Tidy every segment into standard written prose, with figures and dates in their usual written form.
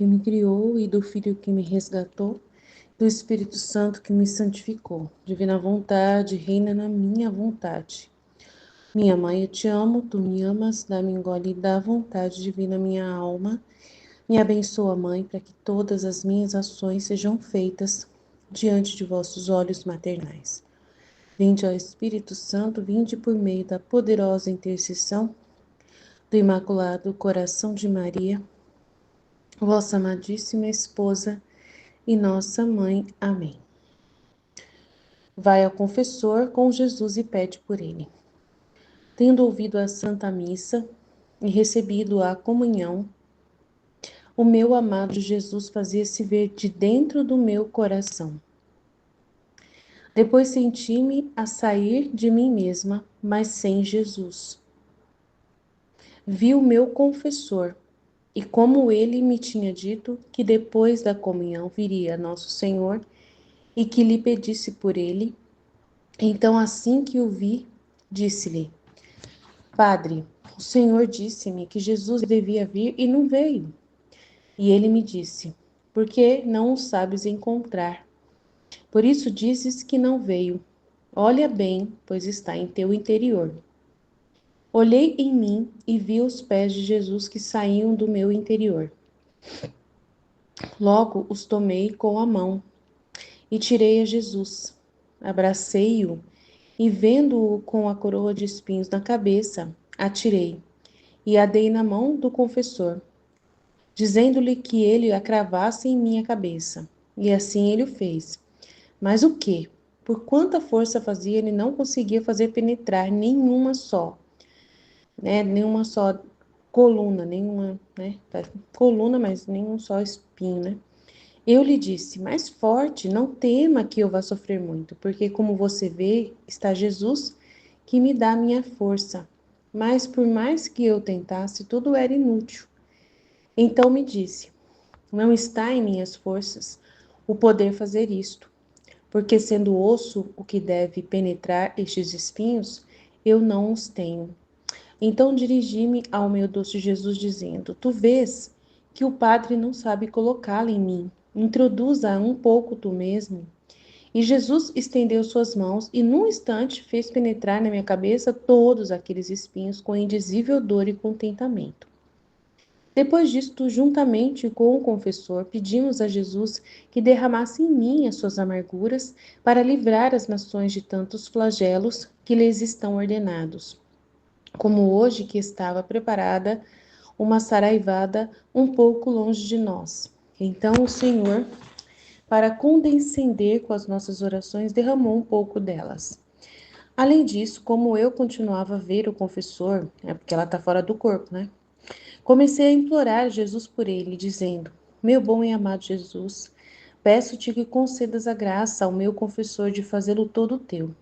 que me criou e do Filho que me resgatou, do Espírito Santo que me santificou. Divina vontade, reina na minha vontade. Minha mãe, eu te amo, tu me amas, dá-me engole e dá vontade divina minha alma. Me abençoa, Mãe, para que todas as minhas ações sejam feitas diante de vossos olhos maternais. Vinde ao Espírito Santo, vinde por meio da poderosa intercessão do Imaculado Coração de Maria, vossa amadíssima esposa e nossa mãe. Amém. Vai ao confessor com Jesus e pede por ele. Tendo ouvido a Santa Missa e recebido a comunhão, o meu amado Jesus fazia-se ver de dentro do meu coração. Depois senti-me a sair de mim mesma, mas sem Jesus. Vi o meu confessor, e como ele me tinha dito que depois da comunhão viria Nosso Senhor e que lhe pedisse por ele, então assim que o vi, disse-lhe: Padre, o Senhor disse-me que Jesus devia vir e não veio. E ele me disse: Por que não o sabes encontrar? Por isso dizes que não veio. Olha bem, pois está em teu interior. Olhei em mim e vi os pés de Jesus que saíam do meu interior. Logo os tomei com a mão e tirei a Jesus. Abracei-o e, vendo-o com a coroa de espinhos na cabeça, atirei e a dei na mão do confessor, dizendo-lhe que ele a cravasse em minha cabeça. E assim ele o fez. Mas o quê? Por quanta força fazia, ele não conseguia fazer penetrar nenhuma só, nenhuma só coluna, nenhuma, coluna, mas nenhum só espinho, né? Eu lhe disse: mais forte, não tema que eu vá sofrer muito, porque como você vê, está Jesus que me dá a minha força. Mas por mais que eu tentasse, tudo era inútil. Então me disse: não está em minhas forças o poder fazer isto, porque sendo osso o que deve penetrar estes espinhos, eu não os tenho. Então dirigi-me ao meu doce Jesus, dizendo: Tu vês que o Padre não sabe colocá-lo em mim. Introduza um pouco tu mesmo. E Jesus estendeu suas mãos e, num instante, fez penetrar na minha cabeça todos aqueles espinhos com indizível dor e contentamento. Depois disto, juntamente com o confessor, pedimos a Jesus que derramasse em mim as suas amarguras para livrar as nações de tantos flagelos que lhes estão ordenados. Como hoje que estava preparada uma saraivada um pouco longe de nós. Então o Senhor, para condescender com as nossas orações, derramou um pouco delas. Além disso, como eu continuava a ver o confessor, porque ela está fora do corpo, né? Comecei a implorar Jesus por ele, dizendo: Meu bom e amado Jesus, peço-te que concedas a graça ao meu confessor de fazê-lo todo teu,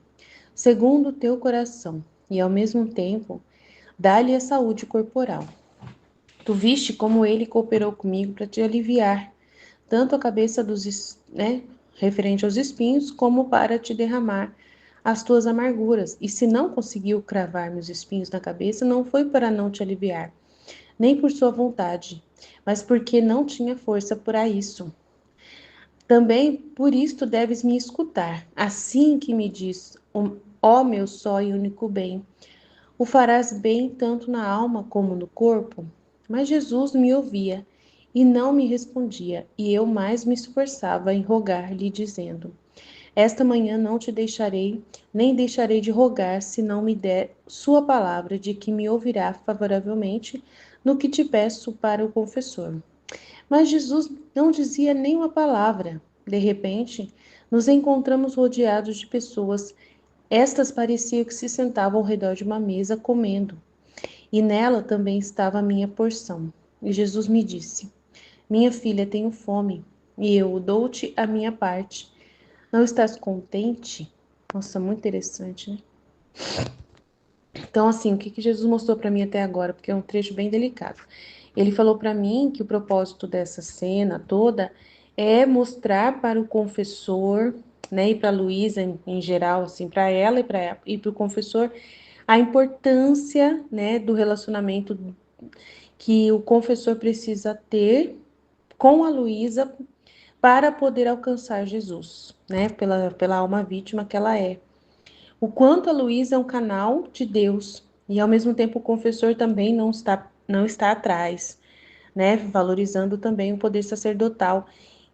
segundo o teu coração, e ao mesmo tempo dá-lhe a saúde corporal. Tu viste como ele cooperou comigo para te aliviar, tanto a cabeça referente aos espinhos, como para te derramar as tuas amarguras. E se não conseguiu cravar-me os espinhos na cabeça, não foi para não te aliviar, nem por sua vontade, mas porque não tinha força para isso. Também por isto deves me escutar. Assim que me diz, ó meu só e único bem, o farás bem tanto na alma como no corpo? Mas Jesus me ouvia e não me respondia, e eu mais me esforçava em rogar-lhe, dizendo: Esta manhã não te deixarei, nem deixarei de rogar, se não me der sua palavra de que me ouvirá favoravelmente no que te peço para o confessor. Mas Jesus não dizia nenhuma palavra. De repente, nos encontramos rodeados de pessoas. Estas pareciam que se sentavam ao redor de uma mesa comendo, e nela também estava a minha porção. E Jesus me disse: Minha filha, tenho fome, e eu dou-te a minha parte. Não estás contente? Nossa, muito interessante, né? Então, assim, o que Jesus mostrou para mim até agora, porque é um trecho bem delicado. Ele falou para mim que o propósito dessa cena toda é mostrar para o confessor, né, e para Luísa em geral, assim, para ela e para o confessor, a importância, né, do relacionamento que o confessor precisa ter com a Luísa para poder alcançar Jesus, né? Pela alma vítima que ela é. O quanto a Luísa é um canal de Deus e ao mesmo tempo o confessor também não está atrás, né? Valorizando também o poder sacerdotal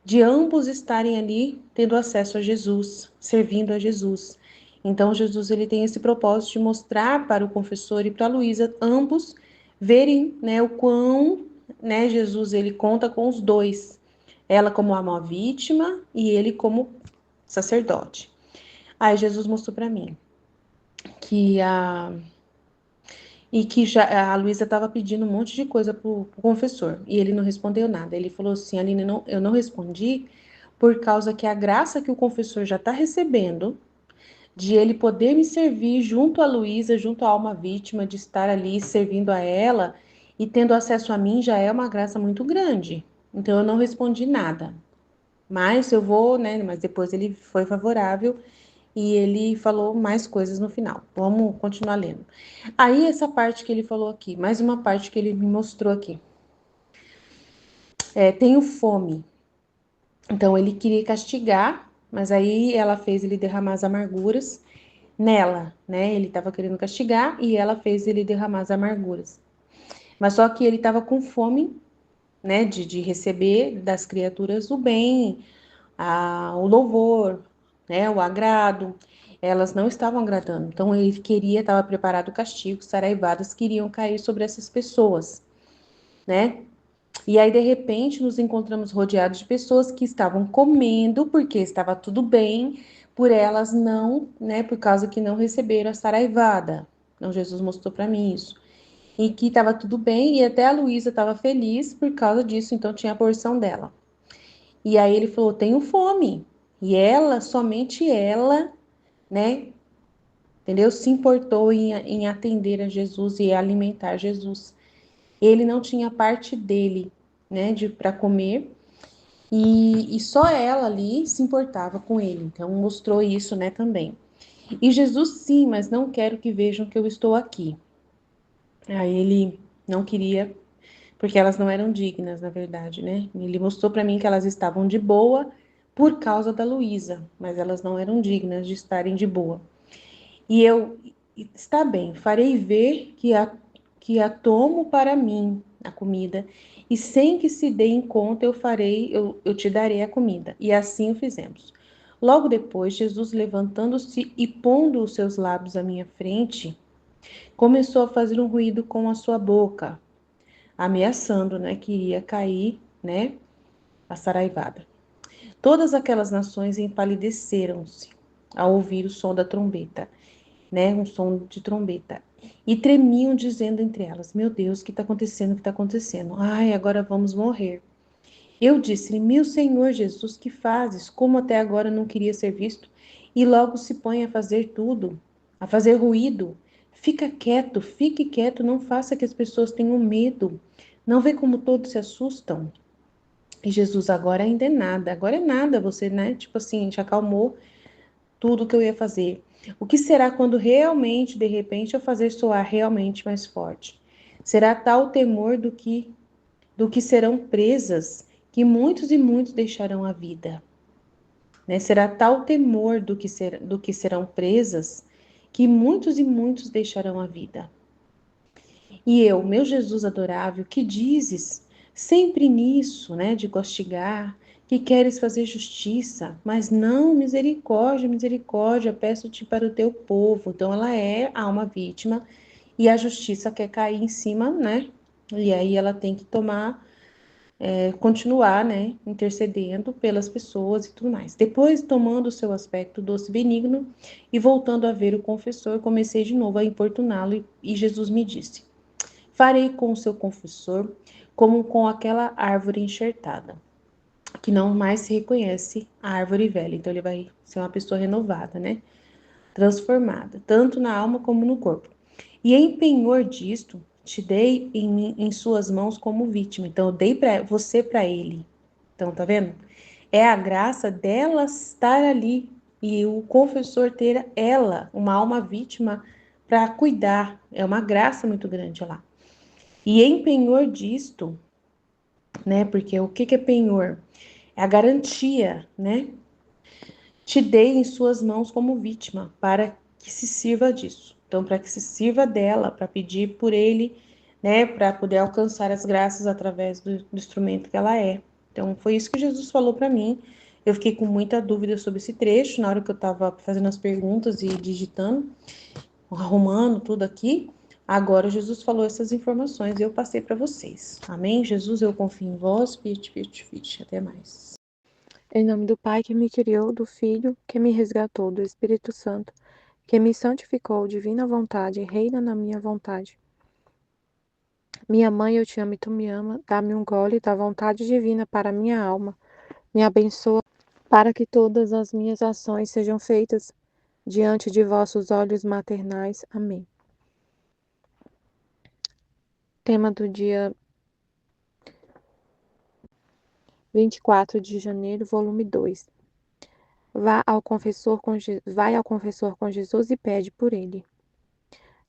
de ambos estarem ali tendo acesso a Jesus, servindo a Jesus. Então Jesus ele tem esse propósito de mostrar para o confessor e para a Luísa ambos verem, né, o quão, né, Jesus ele conta com os dois, ela como uma vítima e ele como sacerdote. Aí Jesus mostrou para mim que que já a Luísa estava pedindo um monte de coisa pro confessor e ele não respondeu nada. Ele falou assim: Aline, não, eu não respondi por causa que a graça que o confessor já está recebendo de ele poder me servir junto a Luísa, junto à alma vítima, de estar ali servindo a ela e tendo acesso a mim já é uma graça muito grande. Então eu não respondi nada. Mas eu vou, né? Mas depois ele foi favorável e ele falou mais coisas no final. Vamos continuar lendo. Aí, essa parte que ele falou aqui, mais uma parte que ele me mostrou aqui. Tenho fome. Então, ele queria castigar, mas aí ela fez ele derramar as amarguras nela, né? Ele estava querendo castigar e ela fez ele derramar as amarguras. Mas só que ele estava com fome, né? De receber das criaturas o bem, o louvor, né, o agrado, elas não estavam agradando. Então ele queria, estava preparado o castigo, saraivadas queriam cair sobre essas pessoas, né? E aí de repente nos encontramos rodeados de pessoas que estavam comendo porque estava tudo bem, por elas não, né, por causa que não receberam a saraivada. Então Jesus mostrou para mim isso. E que estava tudo bem, e até a Luísa estava feliz por causa disso, então tinha a porção dela. E aí ele falou: tenho fome. E ela, somente ela, né, entendeu? Se importou em atender a Jesus e alimentar Jesus. Ele não tinha parte dele, né, para comer. E só ela ali se importava com ele. Então mostrou isso, né, também. E Jesus, sim, mas não quero que vejam que eu estou aqui. Aí ele não queria, porque elas não eram dignas, na verdade, né? Ele mostrou para mim que elas estavam de boa por causa da Luísa, mas elas não eram dignas de estarem de boa. E eu, está bem, farei ver que a tomo para mim, a comida, e sem que se dê em conta eu te darei a comida. E assim o fizemos. Logo depois, Jesus, levantando-se e pondo os seus lábios à minha frente, começou a fazer um ruído com a sua boca, ameaçando, né, que iria cair, né, a saraivada. Todas aquelas nações empalideceram-se ao ouvir o som da trombeta, né, um som de trombeta, e tremiam dizendo entre elas: Meu Deus, o que está acontecendo? O que está acontecendo? Ai, agora vamos morrer. Eu disse-lhe: Meu Senhor Jesus, que fazes? Como até agora não queria ser visto? E logo se põe a fazer tudo, a fazer ruído. Fique quieto, não faça que as pessoas tenham medo. Não vê como todos se assustam? E Jesus, agora é nada, você, né? Tipo assim, te acalmou tudo que eu ia fazer. O que será quando realmente, de repente, eu fazer soar realmente mais forte? Será tal o temor do que serão presas que muitos e muitos deixarão a vida, né? Será tal o temor do que serão presas que muitos e muitos deixarão a vida. E eu, meu Jesus adorável, que dizes sempre nisso, né, de castigar, que queres fazer justiça, mas não misericórdia, misericórdia, peço-te para o teu povo. Então ela é a alma vítima e a justiça quer cair em cima, né? E aí ela tem que continuar, né, intercedendo pelas pessoas e tudo mais. Depois, tomando o seu aspecto doce e benigno e voltando a ver o confessor, comecei de novo a importuná-lo e Jesus me disse: Farei com o seu confessor como com aquela árvore enxertada, que não mais se reconhece a árvore velha. Então ele vai ser uma pessoa renovada, né? Transformada, tanto na alma como no corpo. E em penhor disto, te dei em suas mãos como vítima. Então eu dei para você para ele. Então tá vendo? É a graça dela estar ali e o confessor ter ela, uma alma vítima, para cuidar. É uma graça muito grande lá. E em penhor disto, né? Porque o que é penhor? É a garantia, né? Te dei em suas mãos como vítima, para que se sirva disso. Então, para que se sirva dela, para pedir por ele, né? Para poder alcançar as graças através do instrumento que ela é. Então, foi isso que Jesus falou para mim. Eu fiquei com muita dúvida sobre esse trecho na hora que eu estava fazendo as perguntas e digitando, arrumando tudo aqui. Agora Jesus falou essas informações e eu passei para vocês. Amém? Jesus, eu confio em vós. Pit, pit, pit. Até mais. Em nome do Pai que me criou, do Filho que me resgatou, do Espírito Santo que me santificou, divina vontade, reina na minha vontade. Minha mãe, eu te amo e tu me ama. Dá-me um gole da vontade divina para minha alma. Me abençoa para que todas as minhas ações sejam feitas diante de vossos olhos maternais. Amém. Tema do dia 24 de janeiro, volume 2. Vai ao confessor com Jesus e pede por ele.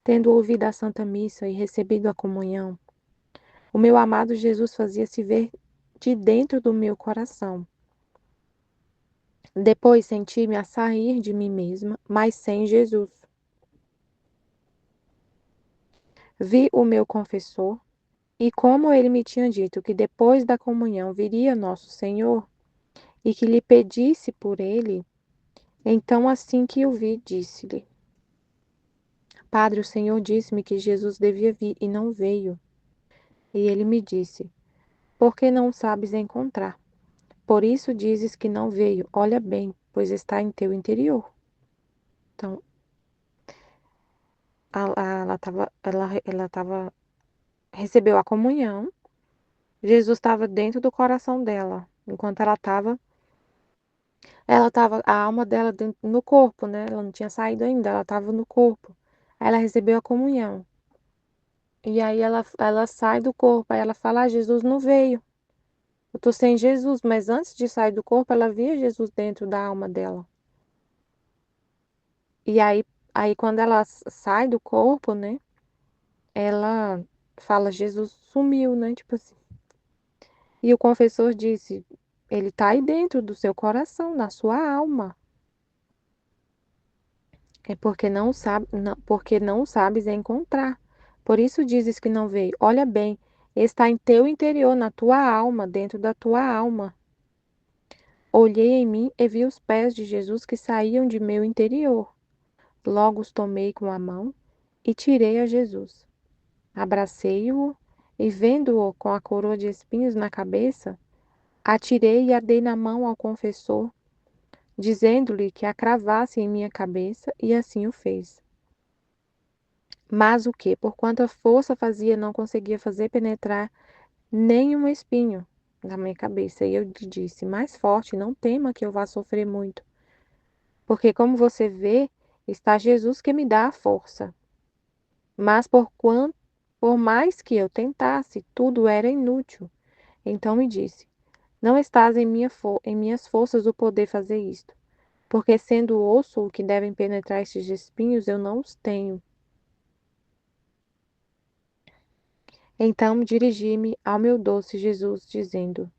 Tendo ouvido a Santa Missa e recebido a comunhão, o meu amado Jesus fazia-se ver de dentro do meu coração. Depois senti-me a sair de mim mesma, mas sem Jesus. Vi o meu confessor, e como ele me tinha dito que depois da comunhão viria nosso Senhor, e que lhe pedisse por ele, então assim que o vi, disse-lhe: Padre, o Senhor disse-me que Jesus devia vir e não veio. E ele me disse: Por que não sabes encontrar? Por isso dizes que não veio. Olha bem, pois está em teu interior. Então, ela recebeu a comunhão. Jesus estava dentro do coração dela, enquanto ela estava, a alma dela no corpo, né? Ela não tinha saído ainda, ela estava no corpo. Aí ela recebeu a comunhão. E aí ela sai do corpo, aí ela fala: Jesus não veio. Eu tô sem Jesus, mas antes de sair do corpo, ela via Jesus dentro da alma dela. E aí quando ela sai do corpo, né? Ela fala: Jesus sumiu, né? Tipo assim. E o confessor disse: ele tá aí dentro do seu coração, na sua alma. É porque não sabes encontrar. Por isso dizes que não veio. Olha bem, está em teu interior, na tua alma, dentro da tua alma. Olhei em mim e vi os pés de Jesus que saíam de meu interior. Logo os tomei com a mão e tirei a Jesus. Abracei-o e, vendo-o com a coroa de espinhos na cabeça, atirei e a dei na mão ao confessor, dizendo-lhe que a cravasse em minha cabeça, e assim o fez. Mas o que, por quanta força fazia, não conseguia fazer penetrar nem um espinho na minha cabeça. E eu lhe disse: mais forte, não tema que eu vá sofrer muito. Porque, como você vê, está Jesus que me dá a força. Mas por mais que eu tentasse, tudo era inútil. Então me disse: não estás em minhas forças o poder fazer isto. Porque, sendo osso o que devem penetrar estes espinhos, eu não os tenho. Então dirigi-me ao meu doce Jesus, dizendo: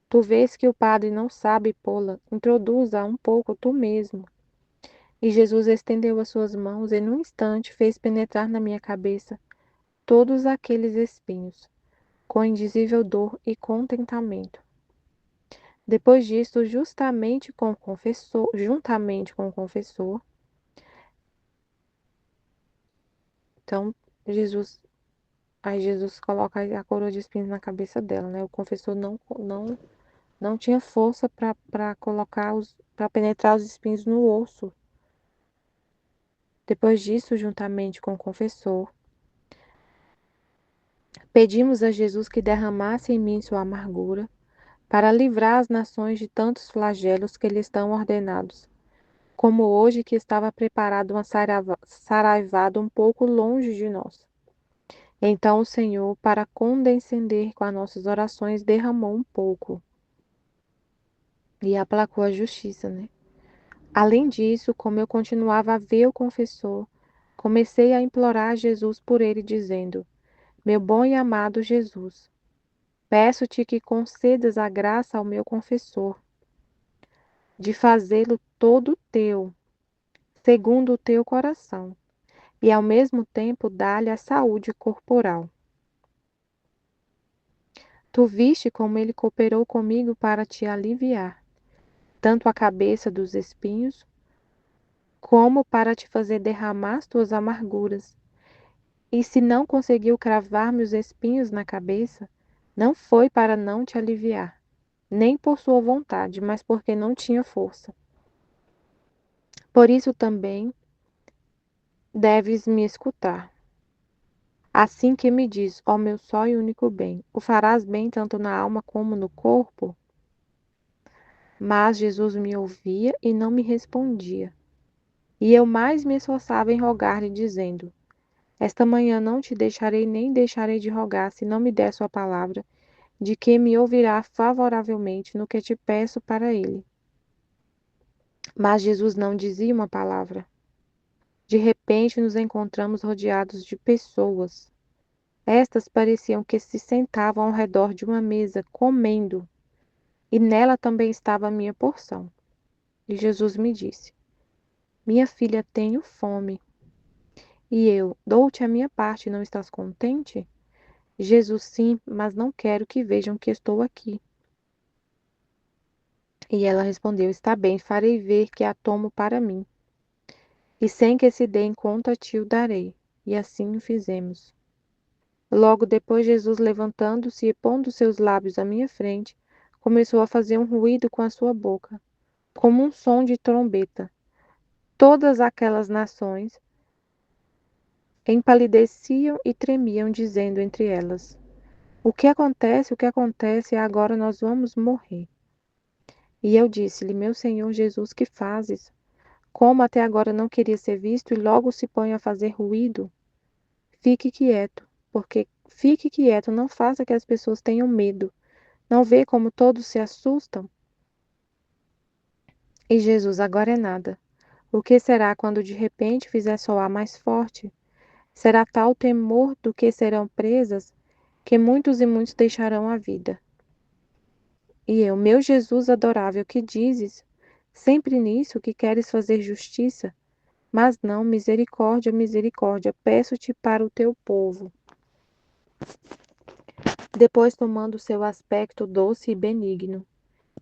Tu vês que o padre não sabe pô-la, introduza um pouco tu mesmo. E Jesus estendeu as suas mãos e, num instante, fez penetrar na minha cabeça todos aqueles espinhos, com indizível dor e contentamento. Depois disto, juntamente com o confessor, então Jesus, aí Jesus coloca a coroa de espinhos na cabeça dela, né? O confessor não tinha força para para penetrar os espinhos no osso. Depois disso, juntamente com o confessor, pedimos a Jesus que derramasse em mim sua amargura, para livrar as nações de tantos flagelos que lhe estão ordenados, como hoje que estava preparado uma saraivada um pouco longe de nós. Então o Senhor, para condescender com as nossas orações, derramou um pouco e aplacou a justiça, né? Além disso, como eu continuava a ver o confessor, comecei a implorar a Jesus por ele, dizendo: Meu bom e amado Jesus, Peço-te que concedas a graça ao meu confessor, de fazê-lo todo teu, segundo o teu coração, e ao mesmo tempo dá-lhe a saúde corporal. Tu viste como ele cooperou comigo para te aliviar, tanto a cabeça dos espinhos, como para te fazer derramar as tuas amarguras. E se não conseguiu cravar-me os espinhos na cabeça, não foi para não te aliviar, nem por sua vontade, mas porque não tinha força. Por isso também deves me escutar. Assim que me diz, ó meu só e único bem, o farás bem tanto na alma como no corpo? Mas Jesus me ouvia e não me respondia. E eu mais me esforçava em rogar-lhe, dizendo: Esta manhã não te deixarei nem deixarei de rogar, se não me der sua palavra, de que me ouvirá favoravelmente no que te peço para ele. Mas Jesus não dizia uma palavra. De repente nos encontramos rodeados de pessoas. Estas pareciam que se sentavam ao redor de uma mesa, comendo, e nela também estava a minha porção. E Jesus me disse: Minha filha, tenho fome. E eu: Dou-te a minha parte, não estás contente? Jesus: Sim, mas não quero que vejam que estou aqui. E ela respondeu: Está bem, farei ver que a tomo para mim. E sem que se deem conta, te o darei. E assim o fizemos. Logo depois, Jesus, levantando-se e pondo seus lábios à minha frente, começou a fazer um ruído com a sua boca, como um som de trombeta. Todas aquelas nações empalideciam e tremiam, dizendo entre elas: O que acontece? O que acontece? Agora nós vamos morrer. E eu disse-lhe: Meu Senhor Jesus, que fazes? Como até agora não queria ser visto e logo se põe a fazer ruído? Fique quieto, fique quieto, não faça que as pessoas tenham medo. Não vê como todos se assustam? E Jesus: Agora é nada. O que será quando de repente fizer soar mais forte? Será tal temor do que serão presas, que muitos e muitos deixarão a vida. E eu: Meu Jesus adorável, que dizes? Sempre nisso que queres fazer justiça? Mas não, misericórdia, misericórdia, peço-te para o teu povo. Depois, tomando seu aspecto doce e benigno,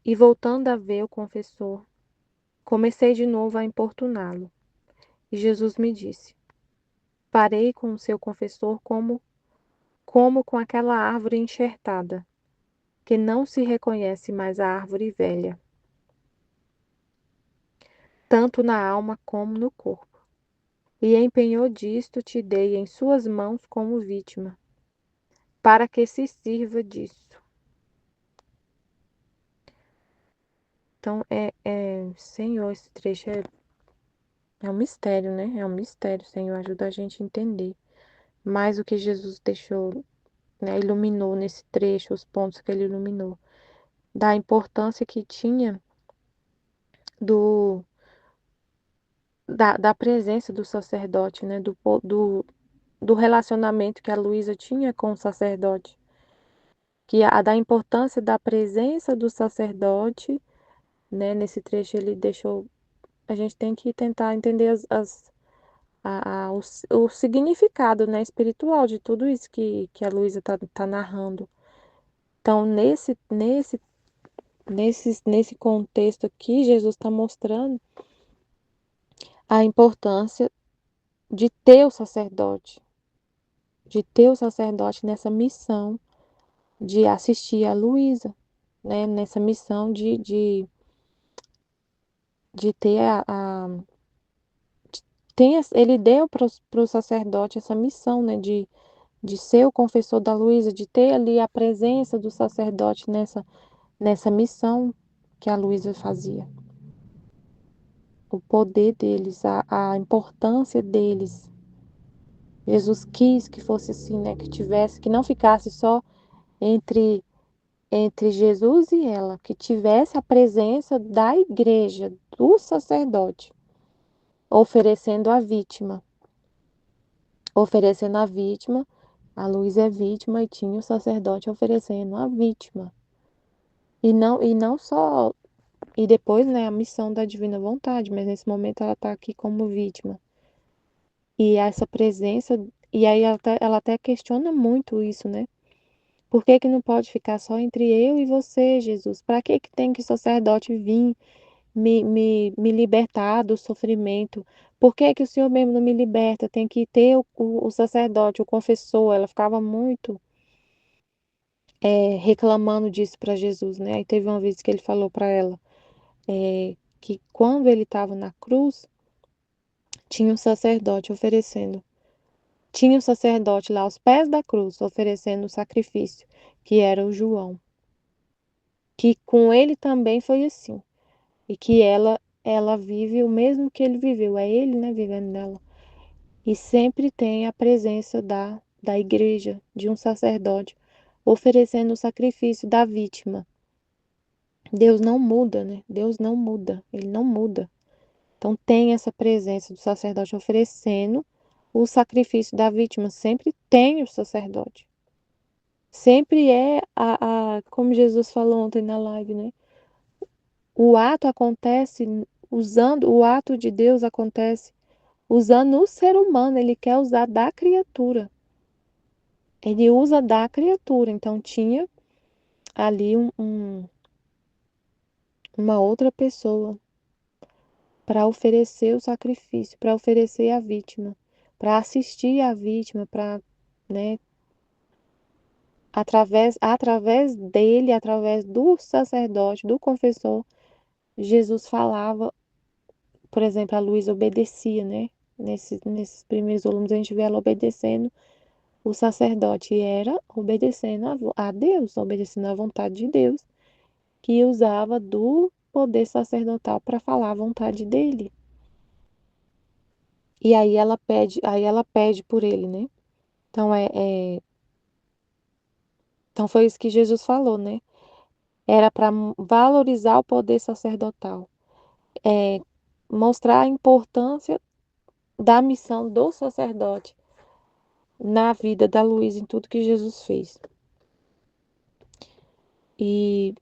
e voltando a ver o confessor, comecei de novo a importuná-lo. E Jesus me disse: Parei com o seu confessor como com aquela árvore enxertada, que não se reconhece mais a árvore velha, tanto na alma como no corpo. E empenhou disto te dei em suas mãos como vítima, para que se sirva disso. Então, Senhor, esse trecho é um mistério, né? É um mistério, Senhor, ajuda a gente a entender mais o que Jesus deixou, né, iluminou nesse trecho, os pontos que ele iluminou, da importância que tinha do, da presença do sacerdote, né, do relacionamento que a Luísa tinha com o sacerdote, que da importância da presença do sacerdote, né, nesse trecho ele deixou, a gente tem que tentar entender o significado, né, espiritual de tudo isso que a Luísa tá narrando. Então, nesse contexto aqui, Jesus está mostrando a importância de ter o sacerdote, nessa missão de assistir a Luísa, né? Nessa missão de ter ele deu para o sacerdote essa missão, né? De ser o confessor da Luísa, de ter ali a presença do sacerdote nessa missão que a Luísa fazia. O poder deles, a importância deles. Jesus quis que fosse assim, né? Que não ficasse só entre, entre Jesus e ela, que tivesse a presença da igreja, do sacerdote, oferecendo a vítima, oferecendo a vítima A Luísa é vítima e tinha o sacerdote oferecendo a vítima. E não só, e depois, né, a missão da divina vontade, mas nesse momento ela está aqui como vítima. E essa presença, e aí ela até questiona muito isso, né? Por que que não pode ficar só entre eu e você, Jesus? Para que que tem que o sacerdote vir me libertar do sofrimento? Por que que o Senhor mesmo não me liberta? Tem que ter o sacerdote, o confessor. Ela ficava muito reclamando disso para Jesus, né? Aí teve uma vez que ele falou para ela que quando ele estava na cruz, tinha um sacerdote oferecendo. Tinha um sacerdote lá aos pés da cruz oferecendo o sacrifício, que era o João. Que com ele também foi assim. E que ela vive o mesmo que ele viveu, é ele, né, vivendo nela. E sempre tem a presença da igreja, de um sacerdote, oferecendo o sacrifício da vítima. Deus não muda, né? Deus não muda, ele não muda. Então tem essa presença do sacerdote oferecendo o sacrifício da vítima, sempre tem o sacerdote. Sempre é como Jesus falou ontem na live, né? O ato acontece usando, o ato de Deus acontece usando o ser humano, ele quer usar da criatura. Ele usa da criatura. Então tinha ali uma outra pessoa para oferecer o sacrifício, para oferecer a vítima, para assistir a vítima, para, né, através dele, através do sacerdote, do confessor, Jesus falava, por exemplo, a Luísa obedecia, né? Nesses primeiros volumes a gente vê ela obedecendo o sacerdote, era obedecendo a Deus, obedecendo à vontade de Deus, que usava do poder sacerdotal para falar a vontade dele. E aí ela pede por ele, né? Então então foi isso que Jesus falou, né? Era para valorizar o poder sacerdotal, é, mostrar a importância da missão do sacerdote na vida da Luísa, em tudo que Jesus fez. E,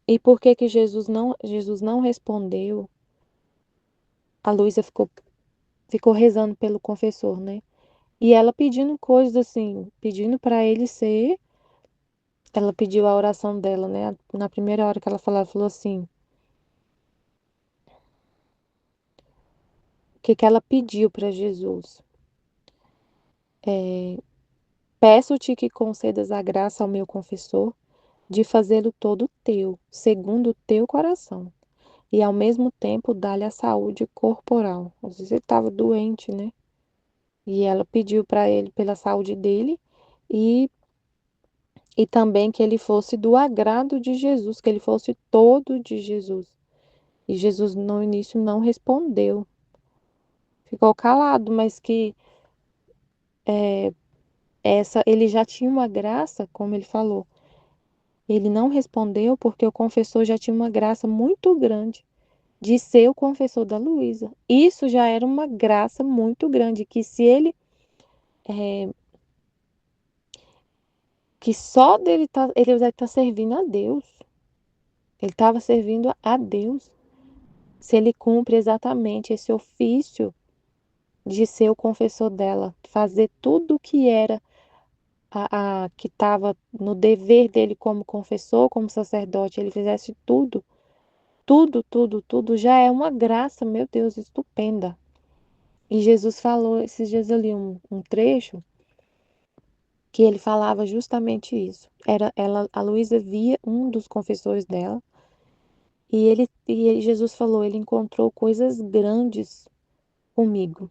e por que que Jesus não respondeu? A Luísa ficou rezando pelo confessor, né? E ela pedindo coisas assim, pedindo para ele ser. Ela pediu a oração dela, né? Na primeira hora que ela falou, ela falou assim: o que que ela pediu para Jesus? Peço-te que concedas a graça ao meu confessor de fazê-lo todo teu, segundo o teu coração, e ao mesmo tempo dar-lhe a saúde corporal. Às vezes ele estava doente, né? E ela pediu para ele pela saúde dele e, e também que ele fosse do agrado de Jesus, que ele fosse todo de Jesus. E Jesus no início não respondeu, ficou calado, mas que ele já tinha uma graça, como ele falou. Ele não respondeu porque o confessor já tinha uma graça muito grande de ser o confessor da Luísa. Isso já era uma graça muito grande, que se ele, que só dele tá, ele vai estar servindo a Deus. Ele estava servindo a Deus. Se ele cumpre exatamente esse ofício de ser o confessor dela, fazer tudo o que era que estava no dever dele como confessor, como sacerdote, ele fizesse tudo, tudo, já é uma graça, meu Deus, estupenda. E Jesus falou, esses dias eu li um trecho que ele falava justamente isso. A Luísa via um dos confessores dela Jesus falou, ele encontrou coisas grandes comigo,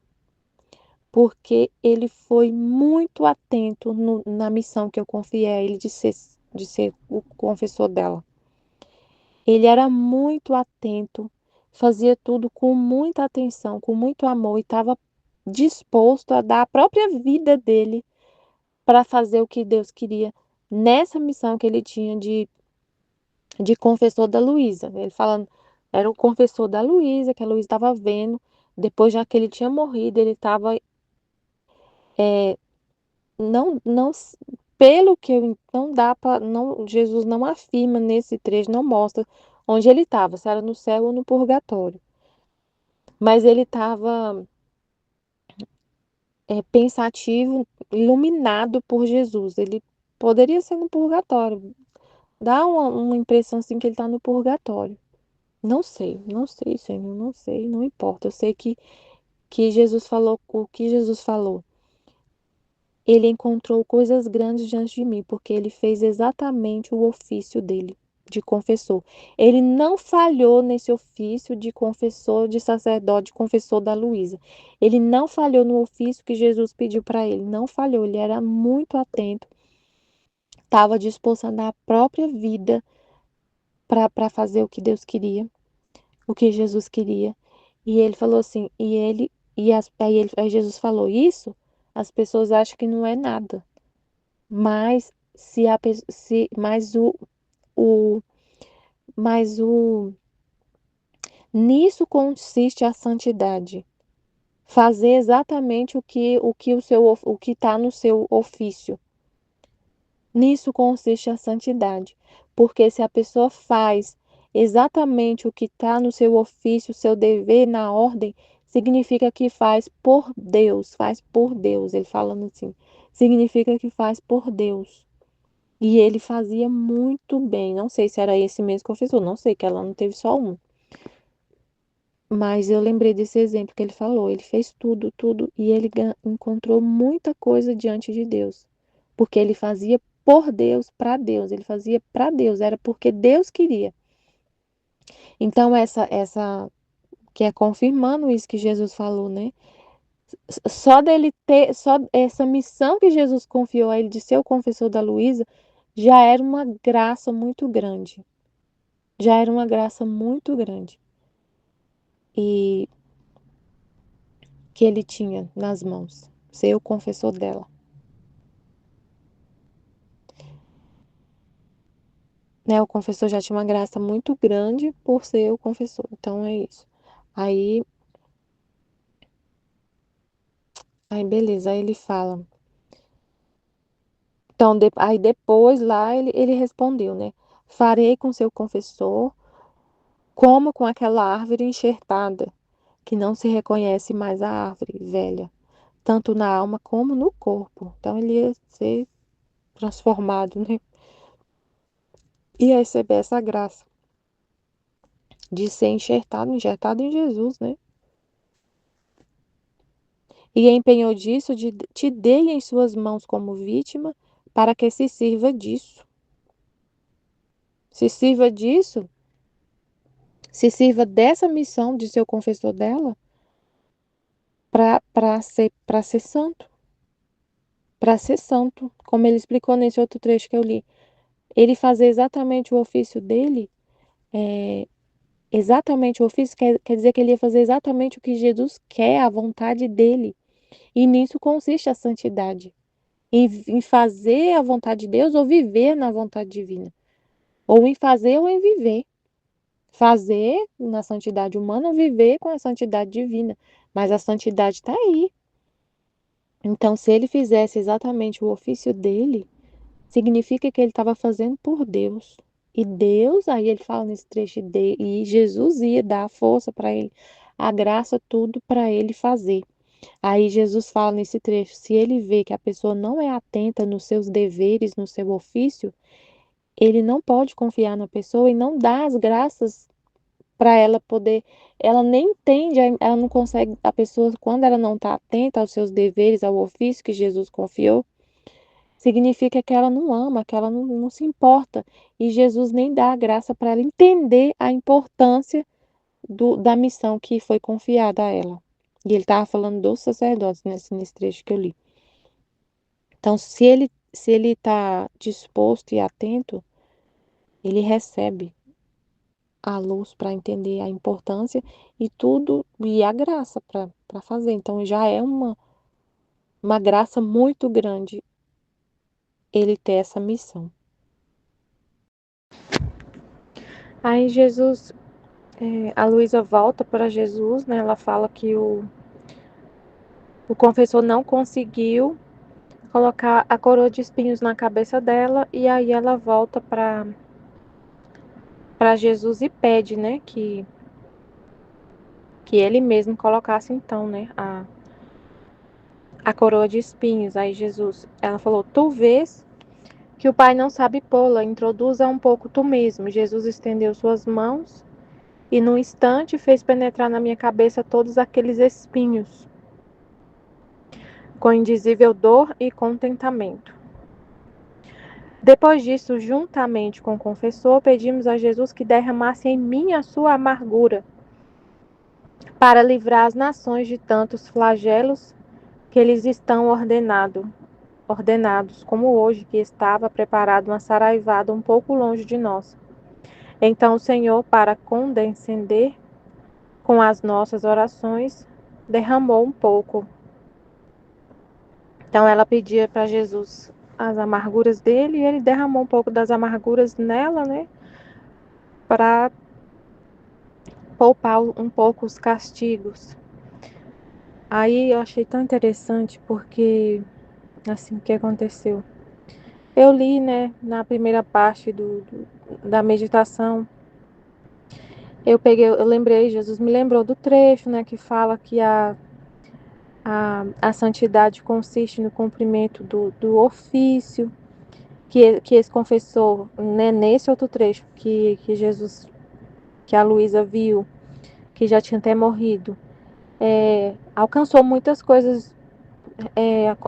porque ele foi muito atento na missão que eu confiei a ele de ser o confessor dela. Ele era muito atento, fazia tudo com muita atenção, com muito amor e estava disposto a dar a própria vida dele para fazer o que Deus queria nessa missão que ele tinha de confessor da Luísa. Ele falando, era o confessor da Luísa, que a Luísa estava vendo, depois já que ele tinha morrido, ele estava não, pelo que eu, não dá para, não, Jesus não afirma nesse trecho, não mostra onde ele estava, se era no céu ou no purgatório. Mas ele estava pensativo, iluminado por Jesus. Ele poderia ser no purgatório. Dá uma impressão assim que ele está no purgatório. Não sei, Senhor, não sei, não importa. Eu sei que Jesus falou o que Jesus falou. Ele encontrou coisas grandes diante de mim, porque ele fez exatamente o ofício dele, de confessor. Ele não falhou nesse ofício de confessor, de sacerdote, de confessor da Luísa. Ele não falhou no ofício que Jesus pediu para ele, não falhou. Ele era muito atento, estava disposto a dar a própria vida para fazer o que Deus queria, o que Jesus queria. E ele falou assim, aí Jesus falou isso, as pessoas acham que não é nada. Mas se a pe- se o mas o nisso consiste a santidade. Fazer exatamente o que está no seu ofício. Nisso consiste a santidade. Porque se a pessoa faz exatamente o que está no seu ofício, seu dever na ordem, significa que faz por Deus, faz por Deus. Ele falando assim, significa que faz por Deus. E ele fazia muito bem. Não sei se era esse mesmo confessor, não sei, que ela não teve só um. Mas eu lembrei desse exemplo que ele falou. Ele fez tudo, tudo, e ele encontrou muita coisa diante de Deus. Porque ele fazia por Deus, para Deus. Ele fazia para Deus, era porque Deus queria. Então, essa que é confirmando isso que Jesus falou, né? Só dele ter, só essa missão que Jesus confiou a ele de ser o confessor da Luísa, já era uma graça muito grande. Já era uma graça muito grande e que ele tinha nas mãos, ser o confessor dela, né? O confessor já tinha uma graça muito grande por ser o confessor. Então é isso. Aí, aí beleza, aí ele fala. Então, aí depois lá ele respondeu, né? Farei com seu confessor como com aquela árvore enxertada, que não se reconhece mais a árvore velha, tanto na alma como no corpo. Então ele ia ser transformado, né? Ia receber essa graça de ser enxertado em Jesus, né? E empenhou disso, te dei em suas mãos como vítima, para que se sirva disso. Se sirva disso, se sirva dessa missão de ser o confessor dela, para ser santo, para ser santo, como ele explicou nesse outro trecho que eu li. Ele fazer exatamente o ofício dele, é, exatamente o ofício quer dizer que ele ia fazer exatamente o que Jesus quer, a vontade dele. E nisso consiste a santidade. Em fazer a vontade de Deus ou viver na vontade divina. Ou em fazer ou em viver. Fazer na santidade humana, viver com a santidade divina. Mas a santidade está aí. Então, se ele fizesse exatamente o ofício dele, significa que ele estava fazendo por Deus. E Deus, aí ele fala nesse trecho de, e Jesus ia dar a força para ele, a graça, tudo para ele fazer. Aí Jesus fala nesse trecho: se ele vê que a pessoa não é atenta nos seus deveres, no seu ofício, ele não pode confiar na pessoa e não dá as graças para ela poder. Ela nem entende, ela não consegue. A pessoa, quando ela não está atenta aos seus deveres, ao ofício que Jesus confiou, significa que ela não ama, que ela não se importa. E Jesus nem dá a graça para ela entender a importância da missão que foi confiada a ela. E ele estava falando dos sacerdotes nesse trecho que eu li. Então, se ele está disposto e atento, ele recebe a luz para entender a importância e tudo, e a graça para fazer. Então, já é uma graça muito grande ele ter essa missão. Aí Jesus, a Luísa volta para Jesus, né? Ela fala que o confessor não conseguiu colocar a coroa de espinhos na cabeça dela, e aí ela volta para Jesus e pede, né, que ele mesmo colocasse então, né, a coroa de espinhos. Aí Jesus, ela falou: "Tu vês que o Pai não sabe pô-la, introduza um pouco tu mesmo." Jesus estendeu suas mãos e num instante fez penetrar na minha cabeça todos aqueles espinhos, com indizível dor e contentamento. Depois disso, juntamente com o confessor, pedimos a Jesus que derramasse em mim a sua amargura, para livrar as nações de tantos flagelos que lhes estão ordenados, como hoje que estava preparado uma saraivada um pouco longe de nós. Então o Senhor, para condescender com as nossas orações, derramou um pouco. Então ela pedia para Jesus as amarguras dele e ele derramou um pouco das amarguras nela, né? Para poupar um pouco os castigos. Aí eu achei tão interessante porque, assim, o que aconteceu? Eu li, né, na primeira parte da meditação, eu lembrei, Jesus me lembrou do trecho, né, que fala que a santidade consiste no cumprimento do ofício, que esse confessor, né, nesse outro trecho que Jesus, que a Luísa viu, que já tinha até morrido, alcançou muitas coisas,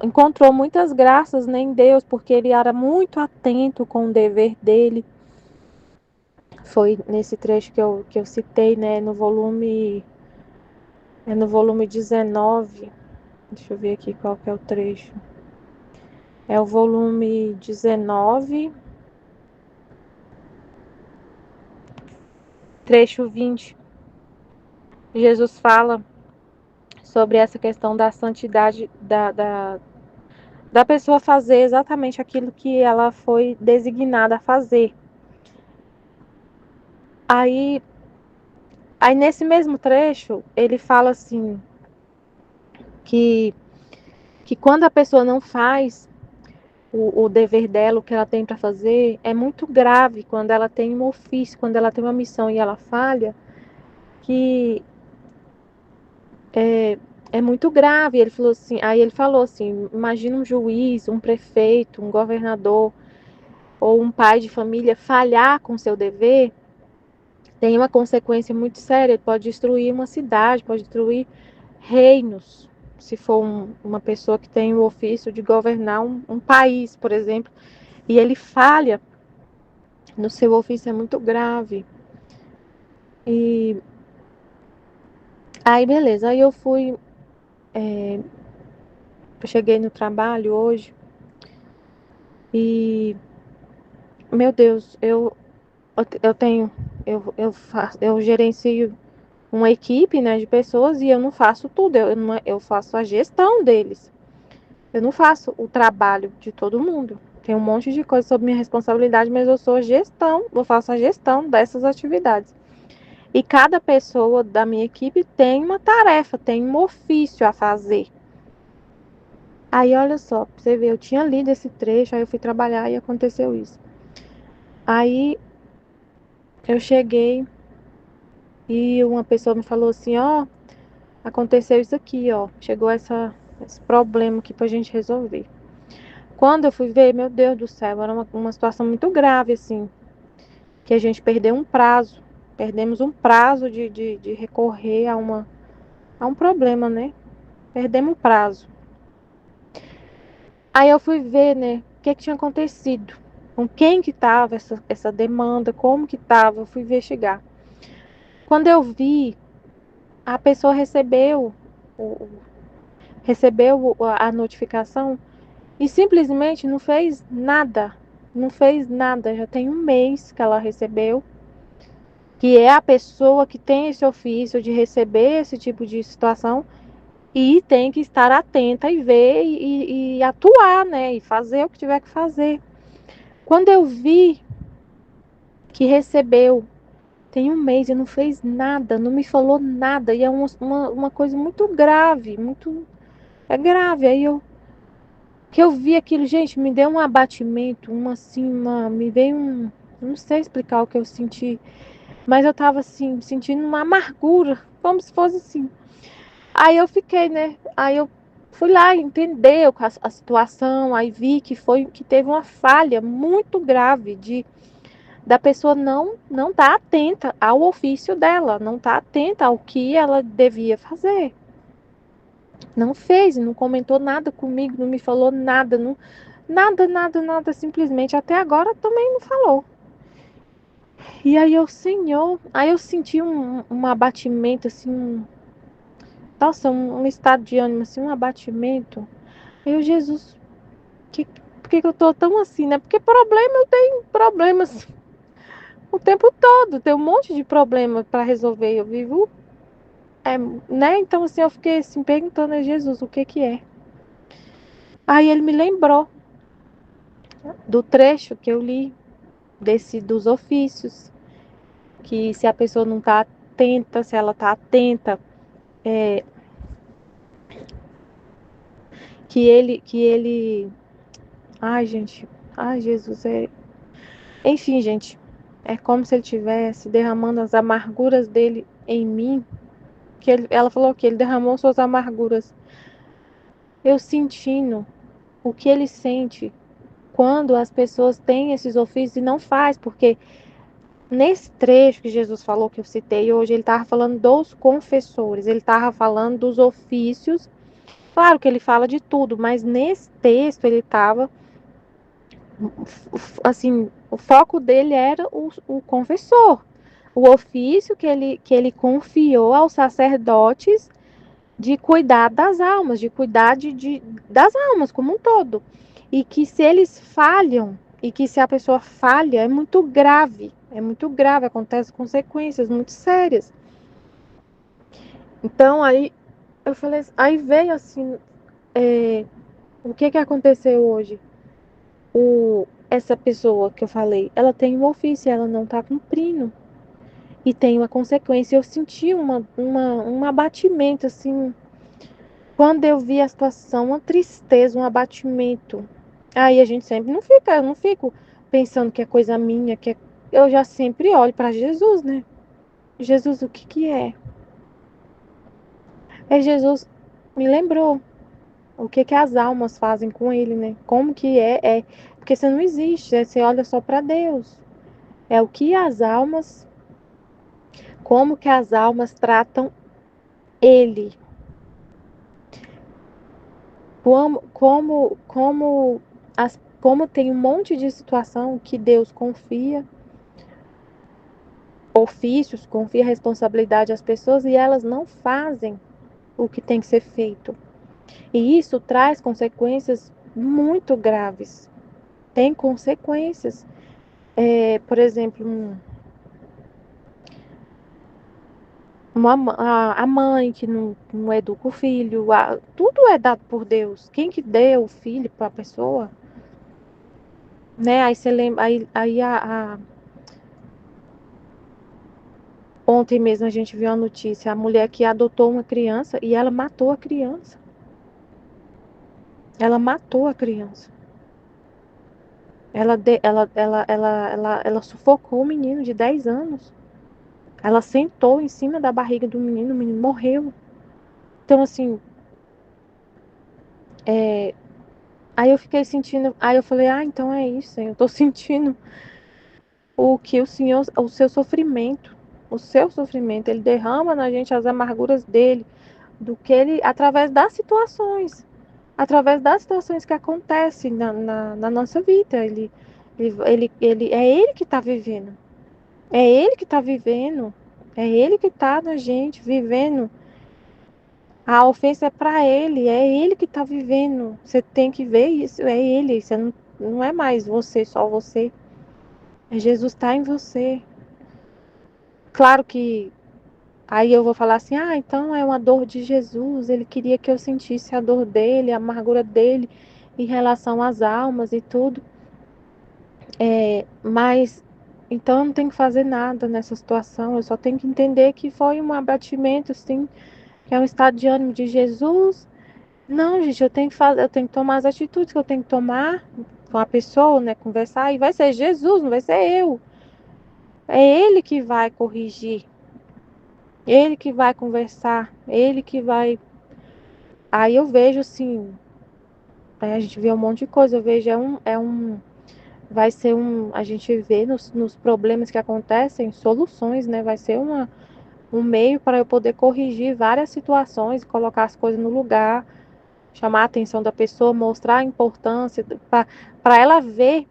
encontrou muitas graças, né, em Deus, porque ele era muito atento com o dever dele. Foi nesse trecho que eu citei, né, no volume 19. Deixa eu ver aqui qual que é o trecho. É o volume 19, trecho 20. Jesus fala sobre essa questão da santidade da pessoa fazer exatamente aquilo que ela foi designada a fazer. Aí, aí nesse mesmo trecho, ele fala assim, que, que quando a pessoa não faz o dever dela, o que ela tem para fazer, é muito grave quando ela tem um ofício, quando ela tem uma missão e ela falha, que é muito grave. Ele falou assim, aí ele falou assim, imagina um juiz, um prefeito, um governador ou um pai de família falhar com seu dever, tem uma consequência muito séria, ele pode destruir uma cidade, pode destruir reinos, se for uma pessoa que tem o ofício de governar um país, por exemplo, e ele falha no seu ofício, é muito grave. E aí beleza, aí eu cheguei no trabalho hoje e, meu Deus, eu tenho, eu gerencio uma equipe, né, de pessoas e eu não faço tudo, eu faço a gestão deles. Eu não faço o trabalho de todo mundo. Tem um monte de coisa sob minha responsabilidade, mas eu faço a gestão dessas atividades. E cada pessoa da minha equipe tem uma tarefa, tem um ofício a fazer. Aí olha só, pra você ver, eu tinha lido esse trecho, aí eu fui trabalhar e aconteceu isso. Aí eu cheguei e uma pessoa me falou assim, ó, aconteceu isso aqui, ó, chegou esse problema aqui pra gente resolver. Quando eu fui ver, meu Deus do céu, era uma situação muito grave, assim, que a gente perdemos um prazo de recorrer a um problema, né? Perdemos o prazo. Aí eu fui ver, né, o que tinha acontecido, com quem que estava essa demanda, como que estava, eu fui investigar. Quando eu vi, a pessoa recebeu a notificação e simplesmente não fez nada. Não fez nada. Já tem um mês que ela recebeu. Que é a pessoa que tem esse ofício de receber esse tipo de situação e tem que estar atenta e ver e atuar, né? E fazer o que tiver que fazer. Quando eu vi que recebeu, tem um mês e não fez nada, não me falou nada, e é uma coisa muito grave, muito. É grave. Aí eu. que eu vi aquilo, gente, me deu um abatimento, me veio não sei explicar o que eu senti, mas eu tava assim, sentindo uma amargura, como se fosse assim. Aí eu fiquei, né? Aí eu fui lá entender a situação, aí vi que teve uma falha muito grave de da pessoa não tá atenta ao ofício dela, não tá atenta ao que ela devia fazer. Não fez, não comentou nada comigo, não me falou nada, não, nada, simplesmente até agora também não falou. E aí eu, Senhor, aí eu senti um abatimento, assim, nossa, um estado de ânimo, assim, um abatimento. Eu, Jesus, por que eu tô tão assim, né? Porque problema eu tenho problemas o tempo todo, tem um monte de problema para resolver. Eu vivo, né? Então, assim, eu fiquei assim, perguntando a Jesus o que que é. Aí ele me lembrou do trecho que eu li dos ofícios, que se a pessoa não está atenta, se ela está atenta, é, ai gente, ai Jesus, enfim gente, é como se ele tivesse derramando as amarguras dele em mim, ela falou que ele derramou suas amarguras, eu sentindo o que ele sente quando as pessoas têm esses ofícios e não faz, porque nesse trecho que Jesus falou, que eu citei hoje, ele estava falando dos confessores, ele estava falando dos ofícios. Claro que ele fala de tudo, mas nesse texto ele estava, assim, o foco dele era o confessor, o ofício que ele confiou aos sacerdotes de cuidar das almas, de cuidar das almas como um todo. E que se eles falham, e que se a pessoa falha, é muito grave, acontecem consequências muito sérias. Então aí eu falei, aí veio assim, o que que aconteceu hoje? Essa pessoa que eu falei, ela tem um ofício, ela não está cumprindo. E tem uma consequência. Eu senti um abatimento, assim, quando eu vi a situação, uma tristeza, um abatimento. Aí a gente sempre não fica, eu não fico pensando que é coisa minha, eu já sempre olho para Jesus, né? Jesus, o que que é? É Jesus me lembrou o que que as almas fazem com ele, né? Como que porque você não existe, você olha só para Deus. É o que as almas, como que as almas tratam ele. Como tem um monte de situação que Deus confia ofícios, confia responsabilidade às pessoas e elas não fazem o que tem que ser feito. E isso traz consequências muito graves. Tem consequências. Por exemplo, a mãe que não educa o filho, tudo é dado por Deus. Quem que deu o filho para a pessoa? Né? Aí você lembra, ontem mesmo a gente viu a notícia, a mulher que adotou uma criança e ela matou a criança. Ela matou a criança. Ela sufocou o menino de 10 anos. Ela sentou em cima da barriga do menino, o menino morreu. Então, assim, aí eu fiquei sentindo, aí eu falei, então é isso, eu tô sentindo o que o Senhor, o seu sofrimento, ele derrama na gente as amarguras dele, do que ele, através das situações que acontecem na nossa vida, é ele que está vivendo, é ele que está vivendo, é ele que está na gente, vivendo, a ofensa é para ele, é ele que está vivendo, você tem que ver isso, é ele, você não é mais você, só você, é Jesus está em você. Claro que aí eu vou falar assim, então é uma dor de Jesus, ele queria que eu sentisse a dor dele, a amargura dele em relação às almas e tudo. Mas então eu não tenho que fazer nada nessa situação, eu só tenho que entender que foi um abatimento, sim, que é um estado de ânimo de Jesus, Não, gente, eu tenho que tomar as atitudes que eu tenho que tomar com a pessoa, né? Conversar, e vai ser Jesus, não vai ser eu. É ele que vai corrigir, ele que vai conversar, ele que vai. Aí eu vejo assim, a gente vê um monte de coisa, eu vejo, vai ser a gente vê nos problemas que acontecem, soluções, né? Vai ser um meio para eu poder corrigir várias situações, colocar as coisas no lugar, chamar a atenção da pessoa, mostrar a importância para ela ver,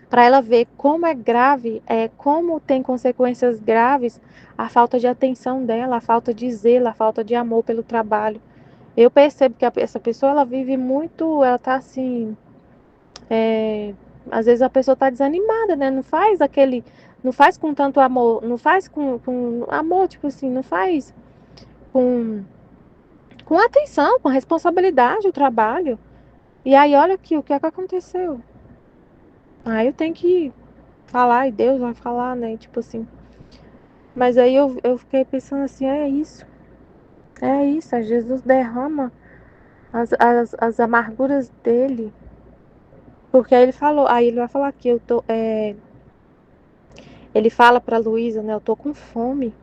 para ela ver como é grave, como tem consequências graves a falta de atenção dela, a falta de zelo, a falta de amor pelo trabalho. Eu percebo que essa pessoa ela vive muito, ela tá assim, é, às vezes a pessoa tá desanimada, né? Não faz com tanto amor, não faz com amor, tipo assim, não faz com, com atenção, com responsabilidade o trabalho. E aí, olha aqui, o que é que aconteceu? Aí eu tenho que falar, e Deus vai falar, né? Tipo assim. Mas aí eu fiquei pensando assim, é isso, Jesus derrama as amarguras dele. Porque aí ele falou, aí ele vai falar que ele fala pra Luísa, né? Eu tô com fome.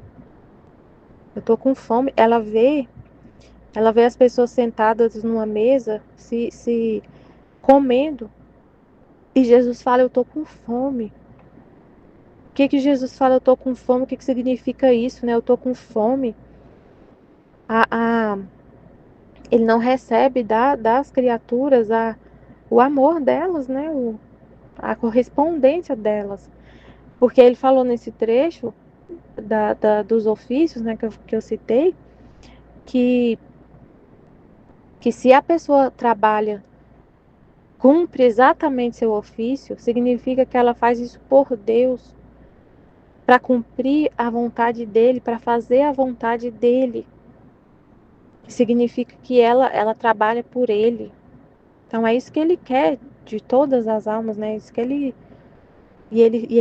Eu tô com fome. Ela vê as pessoas sentadas numa mesa, se comendo. E Jesus fala, eu tô com fome. O que que Jesus fala, eu tô com fome? O que que significa isso, né? Eu tô com fome. A, a, ele não recebe das criaturas o amor delas, né? A correspondência delas. Porque ele falou nesse trecho dos ofícios, né, que eu citei, que, que se a pessoa trabalha, cumpre exatamente seu ofício, significa que ela faz isso por Deus, para cumprir a vontade dele, para fazer a vontade dele. Significa que ela trabalha por ele. Então é isso que ele quer de todas as almas, né? Isso que ele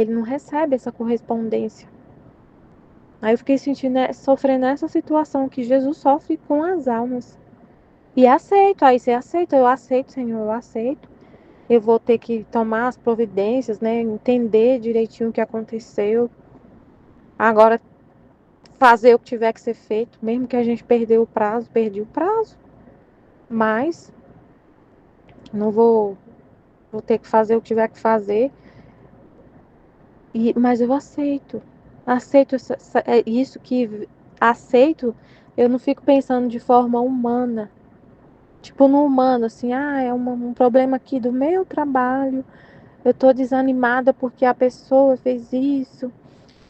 não recebe essa correspondência. Aí eu fiquei sentindo, né, sofrendo essa situação que Jesus sofre com as almas. E aceito, aí você aceita, eu aceito, Senhor, eu aceito. Eu vou ter que tomar as providências, né? Entender direitinho o que aconteceu. Agora fazer o que tiver que ser feito, mesmo que a gente perdeu o prazo, perdi o prazo. Mas não vou ter que fazer o que tiver que fazer. Mas eu aceito. Aceito isso que aceito, eu não fico pensando de forma humana. Tipo, no humano, assim, é um problema aqui do meu trabalho. Eu tô desanimada porque a pessoa fez isso,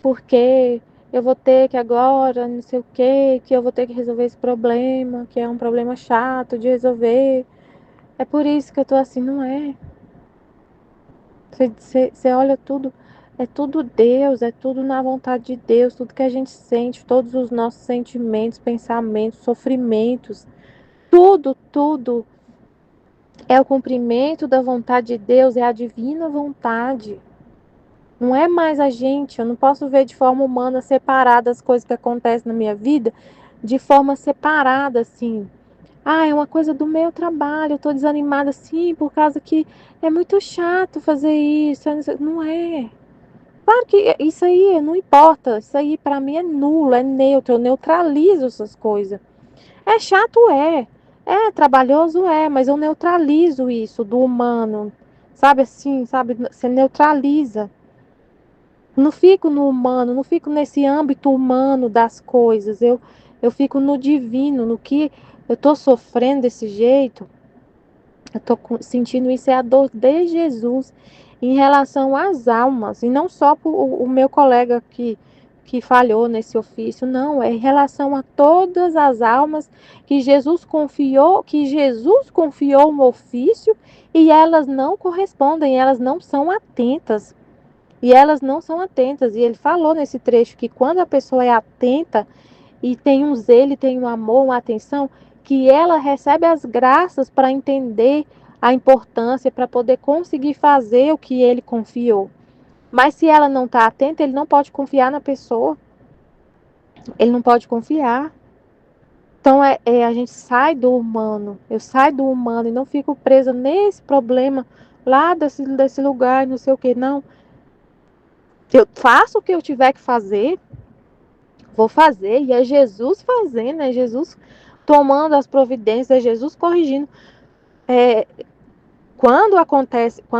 porque eu vou ter que agora, não sei o quê, que eu vou ter que resolver esse problema, que é um problema chato de resolver. É por isso que eu tô assim, não é? Você olha tudo, é tudo Deus, é tudo na vontade de Deus, tudo que a gente sente, todos os nossos sentimentos, pensamentos, sofrimentos, tudo é o cumprimento da vontade de Deus, é a divina vontade. Não é mais a gente, eu não posso ver de forma humana separada as coisas que acontecem na minha vida, de forma separada, assim. É uma coisa do meu trabalho, eu tô desanimada assim, por causa que é muito chato fazer isso. Não é. Claro que isso aí não importa, isso aí para mim é nulo, é neutro, eu neutralizo essas coisas. É chato, trabalhoso, mas eu neutralizo isso do humano, sabe assim, sabe? Você neutraliza. Não fico no humano, não fico nesse âmbito humano das coisas, eu fico no divino, no que eu tô sofrendo desse jeito, eu tô sentindo isso, é a dor de Jesus em relação às almas, e não só para o meu colega que falhou nesse ofício, não, é em relação a todas as almas que Jesus confiou um ofício e elas não correspondem, elas não são atentas. E elas não são atentas. E ele falou nesse trecho que quando a pessoa é atenta e tem um zelo, tem um amor, uma atenção, que ela recebe as graças para entender a importância, para poder conseguir fazer o que ele confiou. Mas se ela não está atenta, ele não pode confiar na pessoa. Ele não pode confiar. Então, a gente sai do humano. Eu saio do humano e não fico presa nesse problema lá desse lugar, não sei o que. Não. Eu faço o que eu tiver que fazer, vou fazer. E é Jesus fazendo, é Jesus tomando as providências, é Jesus corrigindo. Quando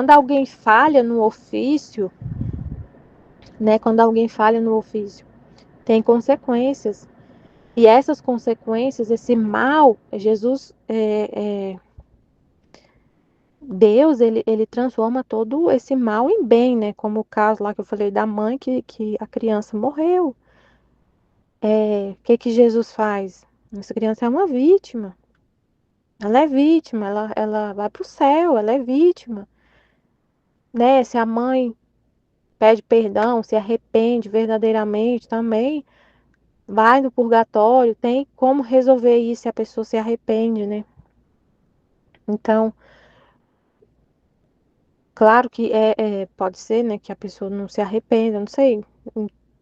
alguém falha no ofício, né? Quando alguém falha no ofício, tem consequências. E essas consequências, esse mal, Deus, ele transforma todo esse mal em bem, né? Como o caso lá que eu falei da mãe que a criança morreu. O que Jesus faz? Essa criança é uma vítima. Ela é vítima, ela vai para o céu, ela é vítima. Né? Se a mãe pede perdão, se arrepende verdadeiramente também, vai no purgatório, tem como resolver isso se a pessoa se arrepende, né? Então, claro que pode ser, né, que a pessoa não se arrependa, não sei,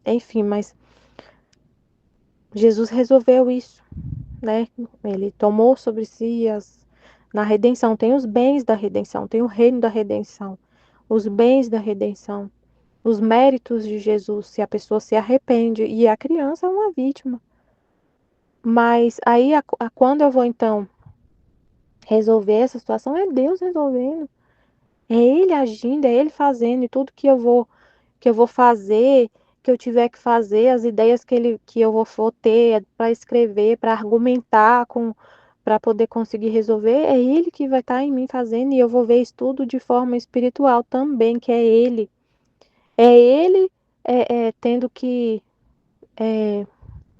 enfim, mas Jesus resolveu isso, né? Ele tomou sobre si na redenção, tem os bens da redenção, tem o reino da redenção, os bens da redenção, os méritos de Jesus, se a pessoa se arrepende, e a criança é uma vítima. Mas aí, quando eu vou então resolver essa situação, é Deus resolvendo. É Ele agindo, é Ele fazendo, e tudo que eu vou fazer, que eu tiver que fazer, as ideias que eu vou ter para escrever, para argumentar, para poder conseguir resolver, é Ele que vai estar em mim fazendo, e eu vou ver isso tudo de forma espiritual também, que é Ele. É Ele tendo que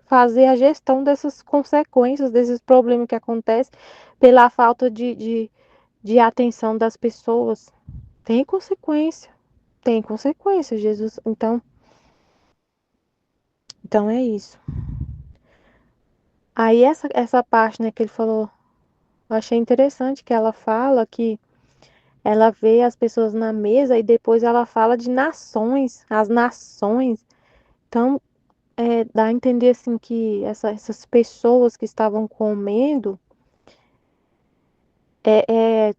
fazer a gestão dessas consequências, desses problemas que acontecem pela falta de atenção das pessoas. Tem consequência. Tem consequência, Jesus. Então é isso. Aí essa parte, né, que ele falou, eu achei interessante que ela fala que ela vê as pessoas na mesa e depois ela fala de nações, as nações. Então, dá a entender assim que essas pessoas que estavam comendo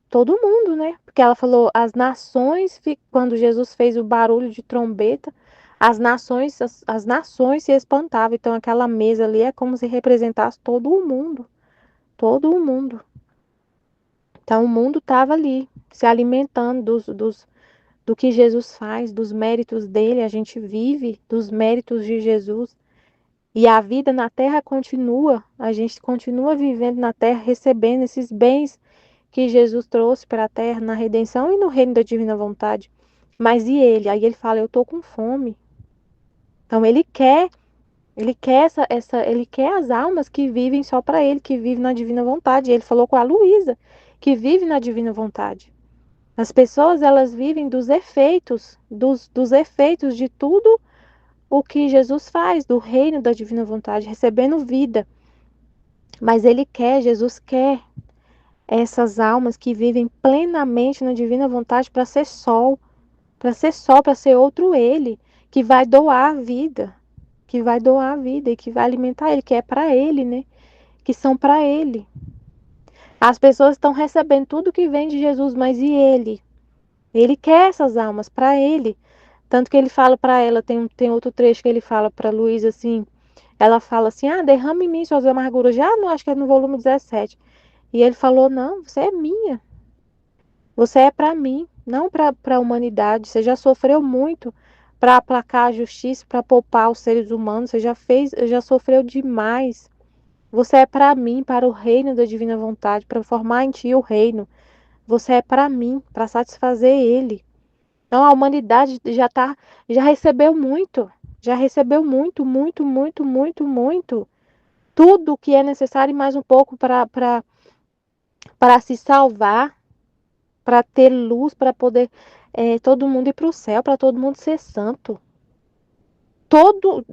todo mundo, né? Porque ela falou, as nações, quando Jesus fez o barulho de trombeta, as nações se espantavam. Então aquela mesa ali é como se representasse todo o mundo, todo o mundo. Então o mundo estava ali, se alimentando do que Jesus faz, dos méritos dele. A gente vive dos méritos de Jesus. E a vida na terra continua, a gente continua vivendo na terra, recebendo esses bens que Jesus trouxe para a terra na redenção e no reino da divina vontade. Mas e ele? Aí ele fala, eu tô com fome. Então ele quer as almas que vivem só para ele, que vivem na divina vontade. Ele falou com a Luísa, que vive na divina vontade. As pessoas, elas vivem dos efeitos de tudo o que Jesus faz, do reino da divina vontade, recebendo vida. Mas Jesus quer essas almas que vivem plenamente na divina vontade para ser outro ele, que vai doar a vida, que vai doar a vida e que vai alimentar ele, que é para ele, né? Que são para ele. As pessoas estão recebendo tudo que vem de Jesus, mas e ele? Ele quer essas almas para ele. Tanto que ele fala para ela, tem outro trecho que ele fala para Luísa assim, ela fala assim, derrama em mim suas amarguras. Já não, acho que é no volume 17. E ele falou, não, você é minha. Você é para mim, não para a humanidade. Você já sofreu muito para aplacar a justiça, para poupar os seres humanos. Você já sofreu demais. Você é para mim, para o reino da divina vontade, para formar em ti o reino. Você é para mim, para satisfazer ele. Então a humanidade já recebeu muito. Já recebeu muito, muito, muito, muito, muito. Tudo o que é necessário e mais um pouco para se salvar, para ter luz, para poder todo mundo ir para o céu, para todo mundo ser santo.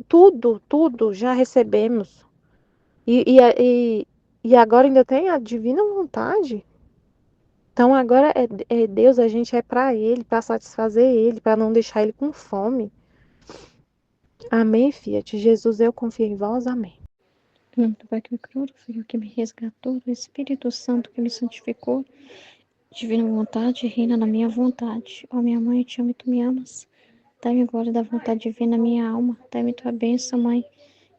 Tudo já recebemos. E agora ainda tem a divina vontade. Então agora é Deus, a gente é para Ele, para satisfazer Ele, para não deixar Ele com fome. Amém, Fiat. Jesus, eu confio em vós. Amém. do Pai que me criou, do Filho que me resgatou, do Espírito Santo que me santificou, divina vontade, reina na minha vontade. Ó minha mãe, eu te amo e tu me amas. Dai-me agora da vontade divina na minha alma. Dai-me tua bênção, mãe,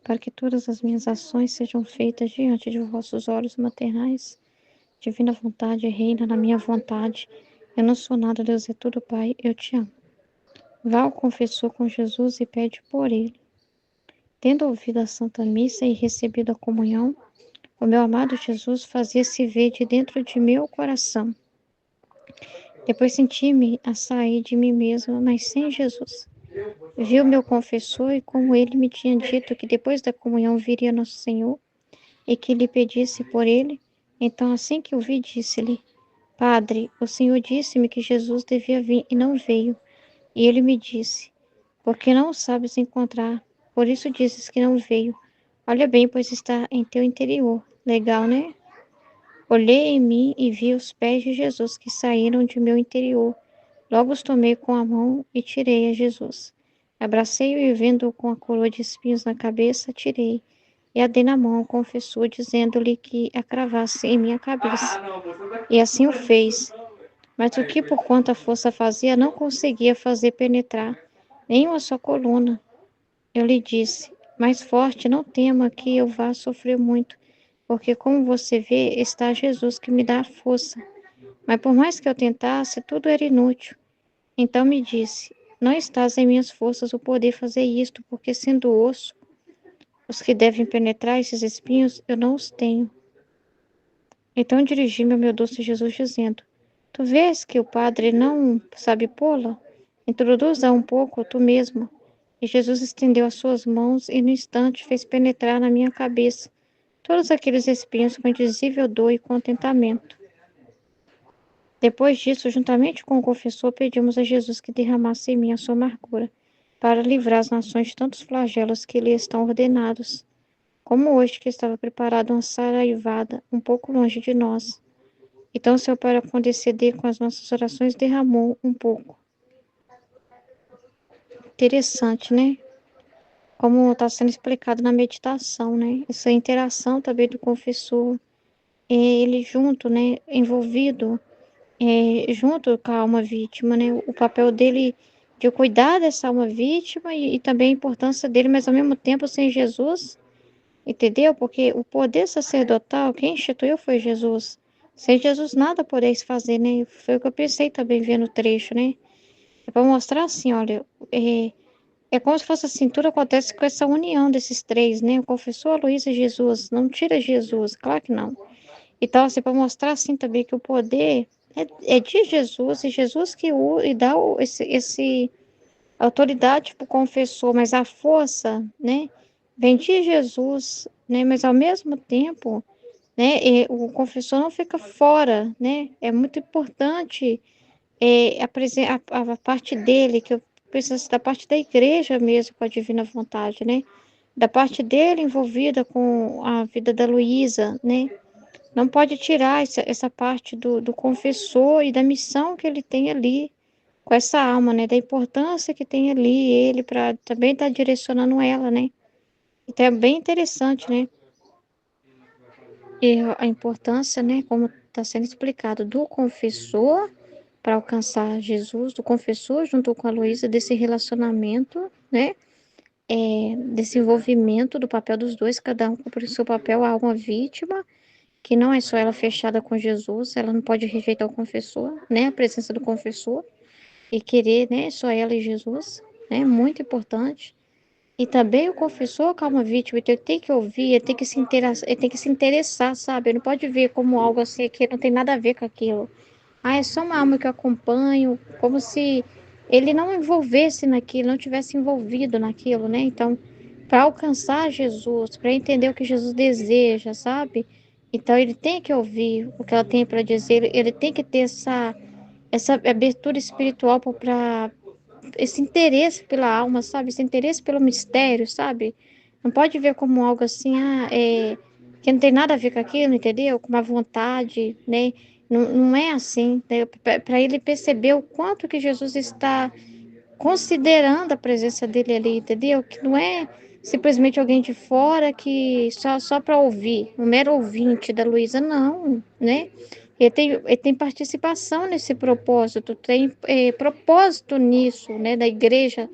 para que todas as minhas ações sejam feitas diante de vossos olhos maternais. Divina vontade, reina na minha vontade. Eu não sou nada, Deus é tudo, Pai, eu te amo. Vá ao confessor com Jesus e pede por ele. Tendo ouvido a Santa Missa e recebido a comunhão, o meu amado Jesus fazia-se ver de dentro de meu coração. Depois senti-me a sair de mim mesma, mas sem Jesus. Vi o meu confessor e como ele me tinha dito que depois da comunhão viria Nosso Senhor e que lhe pedisse por ele, então assim que o vi disse-lhe: Padre, o Senhor disse-me que Jesus devia vir e não veio. E ele me disse: porque não o sabes encontrar, por isso dizes que não veio. Olha bem, pois está em teu interior. Legal, né? Olhei em mim e vi os pés de Jesus que saíram de meu interior. Logo os tomei com a mão e tirei a Jesus. Abracei-o e, vendo-o com a coroa de espinhos na cabeça, tirei. E a dei na mão ao confessor, dizendo-lhe que a cravasse em minha cabeça. E assim o fez. Mas o que por quanta força fazia, não conseguia fazer penetrar nem uma só coluna. Eu lhe disse: mais forte, não tema que eu vá sofrer muito, porque, como você vê, está Jesus que me dá a força. Mas por mais que eu tentasse, tudo era inútil. Então me disse: não estás em minhas forças o poder fazer isto, porque, sendo osso, os que devem penetrar esses espinhos, eu não os tenho. Então dirigi-me ao meu doce Jesus, dizendo: tu vês que o Padre não sabe pô-la? Introduz-a um pouco tu mesmo. E Jesus estendeu as suas mãos e no instante fez penetrar na minha cabeça todos aqueles espinhos com indizível dor e contentamento. Depois disso, juntamente com o confessor, pedimos a Jesus que derramasse em mim a sua amargura, para livrar as nações de tantos flagelos que lhe estão ordenados, como hoje que estava preparada uma saraivada um pouco longe de nós. Então, seu Pai, para condescender com as nossas orações, derramou um pouco. Interessante, né? Como está sendo explicado na meditação, né? Essa interação também do confessor, ele junto, né? Envolvido, junto com a alma vítima, né? O papel dele de cuidar dessa alma vítima e também a importância dele, mas ao mesmo tempo sem Jesus, entendeu? Porque o poder sacerdotal, quem instituiu foi Jesus. Sem Jesus nada podeis fazer, né? Foi o que eu pensei também vendo o trecho, né? É para mostrar assim, olha, é como se fosse a cintura, acontece com essa união desses três, né? O confessor, a Luísa e Jesus. Não tira Jesus, claro que não. Então, assim, para mostrar assim também que o poder é de Jesus, e Jesus que e dá esse autoridade para o confessor, mas a força, né? Vem de Jesus, né? Mas ao mesmo tempo, né? O confessor não fica fora, né? É muito importante a parte dele, que eu preciso da parte da igreja mesmo com a divina vontade, né? Da parte dele envolvida com a vida da Luísa, né? Não pode tirar essa parte do confessor e da missão que ele tem ali com essa alma, né? Da importância que tem ali ele para também estar direcionando ela, né? Então é bem interessante, né? E a importância, né? Como está sendo explicado, do confessor para alcançar Jesus, do confessor junto com a Luísa, desse relacionamento, né? Desse envolvimento do papel dos dois, cada um cumpre o seu papel, há uma vítima, que não é só ela fechada com Jesus, ela não pode rejeitar o confessor, né? A presença do confessor e querer, né? Só ela e Jesus, né? Muito importante. E também o confessor, que é uma vítima, então ele tem que ouvir, ele tem que se interessar, sabe? Ele não pode ver como algo assim que não tem nada a ver com aquilo. Ah, é só uma alma que eu acompanho, como se ele não envolvesse naquilo, não tivesse envolvido naquilo, né? Então, para alcançar Jesus, para entender o que Jesus deseja, sabe? Então, ele tem que ouvir o que ela tem para dizer, ele tem que ter essa abertura espiritual para esse interesse pela alma, sabe? Esse interesse pelo mistério, sabe? Não pode ver como algo assim, que não tem nada a ver com aquilo, entendeu? Com uma vontade, né? Não, não é assim, né? Para ele perceber o quanto que Jesus está considerando a presença dele ali, entendeu? Que não é simplesmente alguém de fora que só para ouvir, um mero ouvinte da Luísa, não, né? Ele tem participação nesse propósito, tem propósito nisso, né, da igreja.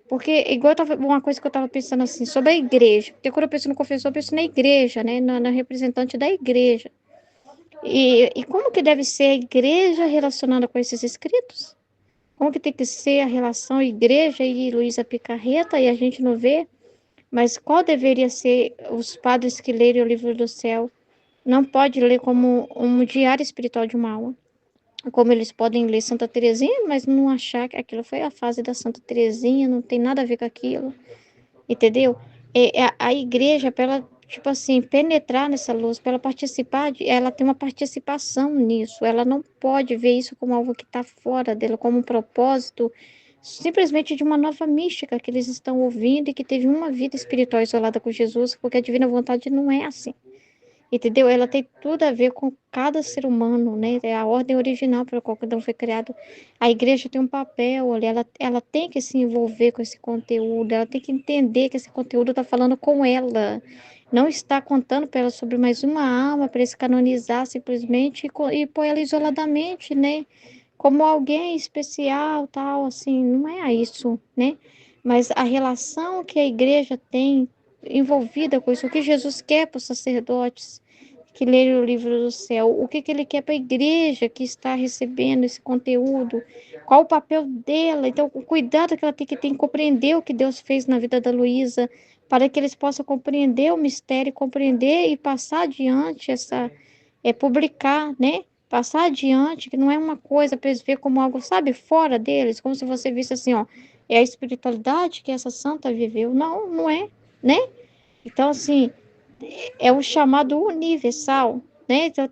Porque, igual uma coisa que eu estava pensando assim, sobre a igreja. Porque quando eu penso no confessor, eu penso na igreja, né, na representante da igreja. E como que deve ser a igreja relacionada com esses escritos? Como que tem que ser a relação igreja e Luísa Picarreta, e a gente não vê? Mas qual deveria ser os padres que lerem o livro do céu? Não pode ler como um diário espiritual de uma alma. Como eles podem ler Santa Teresinha, mas não achar que aquilo foi a fase da Santa Teresinha, não tem nada a ver com aquilo, entendeu? A igreja, para ela, tipo assim, penetrar nessa luz, para ela participar, ela tem uma participação nisso, ela não pode ver isso como algo que está fora dela, como um propósito, simplesmente de uma nova mística que eles estão ouvindo e que teve uma vida espiritual isolada com Jesus, porque a divina vontade não é assim. Entendeu? Ela tem tudo a ver com cada ser humano, né? É a ordem original pela qual cada um foi criado. A igreja tem um papel ali, ela tem que se envolver com esse conteúdo, ela tem que entender que esse conteúdo está falando com ela. Não está contando para ela sobre mais uma alma, para se canonizar simplesmente e pôr ela isoladamente, né? Como alguém especial, tal, assim, não é isso, né? Mas a relação que a igreja tem envolvida com isso, o que Jesus quer para os sacerdotes que lerem o livro do céu, o que ele quer para a igreja que está recebendo esse conteúdo, qual o papel dela, então o cuidado que ela tem que ter em compreender o que Deus fez na vida da Luísa, para que eles possam compreender o mistério, compreender e passar adiante publicar, né? Passar adiante, que não é uma coisa para eles ver como algo, sabe, fora deles, como se você visse assim, ó, é a espiritualidade que essa santa viveu. Não, não é, né? Então, assim, é o chamado universal, né? Então,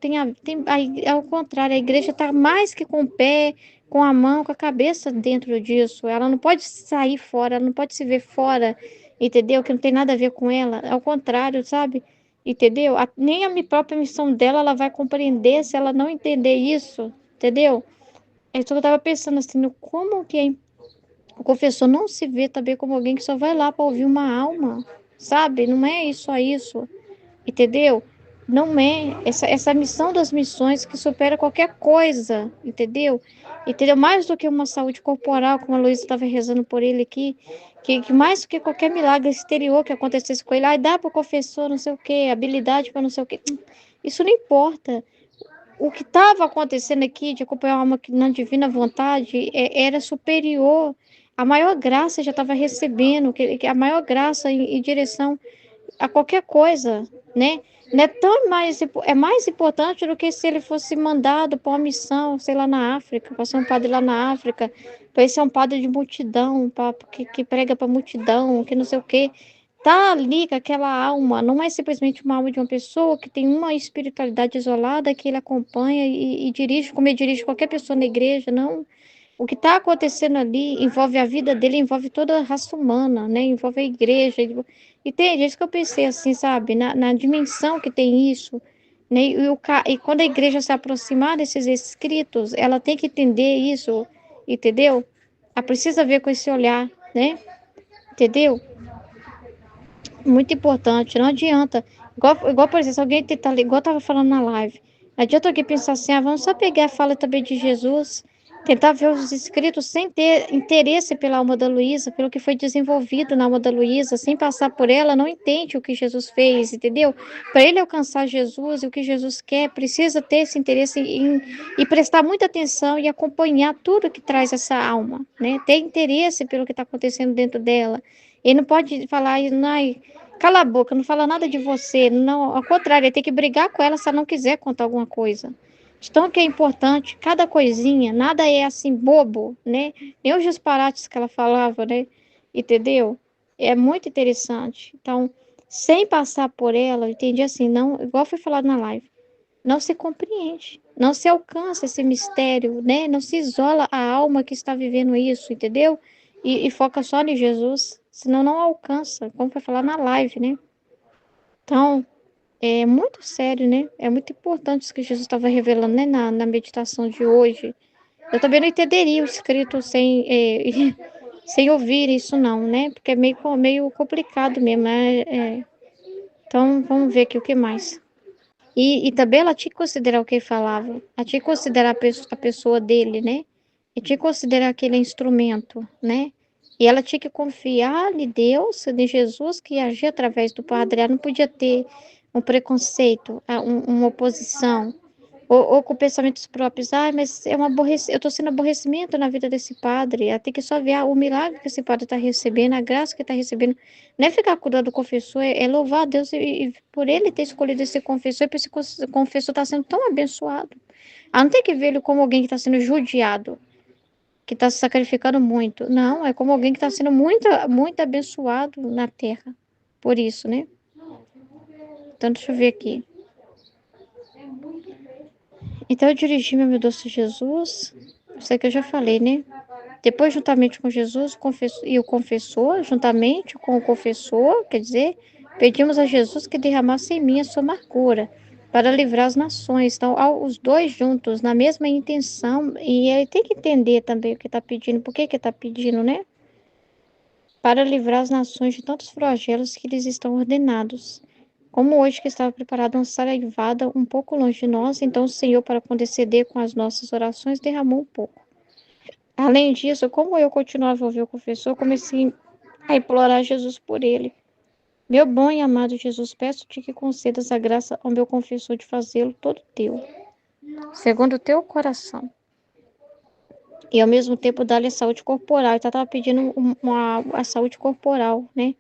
ao contrário, a igreja está mais que com o pé, com a mão, com a cabeça dentro disso. Ela não pode sair fora, ela não pode se ver fora, entendeu? Que não tem nada a ver com ela. Ao contrário, sabe? Entendeu? Nem a minha própria missão dela, ela vai compreender se ela não entender isso, entendeu? É isso que eu estava pensando assim, no como que o confessor não se vê também como alguém que só vai lá para ouvir uma alma, sabe? Não é só isso. Entendeu? Não é essa missão das missões que supera qualquer coisa, entendeu? Entendeu? Mais do que uma saúde corporal, como a Luísa estava rezando por ele aqui, que mais do que qualquer milagre exterior que acontecesse com ele, dá para o confessor não sei o quê, habilidade para não sei o quê. Isso não importa. O que estava acontecendo aqui de acompanhar uma alma na divina vontade era superior. A maior graça já estava recebendo, que a maior graça em direção a qualquer coisa, né? Não é tão mais importante do que se ele fosse mandado para uma missão, sei lá, na África, para ser um padre lá na África, para ser um padre de multidão, que prega para multidão, que não sei o quê. Tá ali com aquela alma, não é simplesmente uma alma de uma pessoa que tem uma espiritualidade isolada que ele acompanha e dirige, como ele dirige qualquer pessoa na igreja, não. O que está acontecendo ali envolve a vida dele, envolve toda a raça humana, né? Envolve a igreja. E tem isso que eu pensei assim, sabe? Na dimensão que tem isso, né? E quando a igreja se aproximar desses escritos, ela tem que entender isso, entendeu? Ela precisa ver com esse olhar, né? Entendeu? Muito importante, não adianta. Igual por exemplo, se alguém tentar, igual eu estava falando na live, não adianta alguém pensar assim, vamos só pegar a fala também de Jesus, tentar ver os escritos sem ter interesse pela alma da Luísa, pelo que foi desenvolvido na alma da Luísa, sem passar por ela, não entende o que Jesus fez, entendeu? Para ele alcançar Jesus e o que Jesus quer, precisa ter esse interesse e prestar muita atenção e acompanhar tudo que traz essa alma, né? Ter interesse pelo que está acontecendo dentro dela. Ele não pode falar, não, cala a boca, não fala nada de você. Não, ao contrário, ele tem que brigar com ela se ela não quiser contar alguma coisa. Então, que é importante, cada coisinha, nada é assim bobo, né? Nem os disparates que ela falava, né? Entendeu? É muito interessante. Então, sem passar por ela, eu entendi assim, não, igual foi falado na live, não se compreende, não se alcança esse mistério, né? Não se isola a alma que está vivendo isso, entendeu? E foca só em Jesus, senão não alcança, como foi falar na live, né? Então, é muito sério, né? É muito importante isso que Jesus estava revelando, né? Na meditação de hoje. Eu também não entenderia o escrito sem ouvir isso não, né? Porque é meio complicado mesmo, né? Então, vamos ver aqui o que mais. E também ela tinha que considerar o que ele falava. Ela tinha que considerar a pessoa dele, né? E tinha que considerar aquele instrumento, né? E ela tinha que confiar em Deus, em Jesus, que agia através do padre. Ela não podia ter um preconceito, uma oposição, ou com pensamentos próprios. Ah, mas eu estou sendo aborrecimento na vida desse padre. Ela tem que só ver o milagre que esse padre está recebendo, a graça que está recebendo. Não é ficar cuidando do confessor, é louvar a Deus e por ele ter escolhido esse confessor, e por esse confessor estar sendo tão abençoado. Ela não tem que ver ele como alguém que está sendo judiado, que está se sacrificando muito. Não, é como alguém que está sendo muito, muito abençoado na terra. Por isso, né? Então, deixa eu ver aqui. Então, eu dirigi-me ao meu doce Jesus. Isso aí que eu já falei, né? Depois, juntamente com Jesus e o confessor, juntamente com o confessor, quer dizer, pedimos a Jesus que derramasse em mim a sua amargura, para livrar as nações. Então, os dois juntos, na mesma intenção, e ele tem que entender também o que está pedindo, por que está pedindo, né? Para livrar as nações de tantos flagelos que lhes estão ordenados. Como hoje que estava preparada uma saraivada um pouco longe de nós, então o Senhor, para condescender com as nossas orações, derramou um pouco. Além disso, como eu continuava a ouvir o confessor, comecei a implorar a Jesus por ele. Meu bom e amado Jesus, peço-te que concedas a graça ao meu confessor de fazê-lo todo teu, segundo o teu coração, e ao mesmo tempo dar-lhe a saúde corporal. Então, estava pedindo a saúde corporal, né?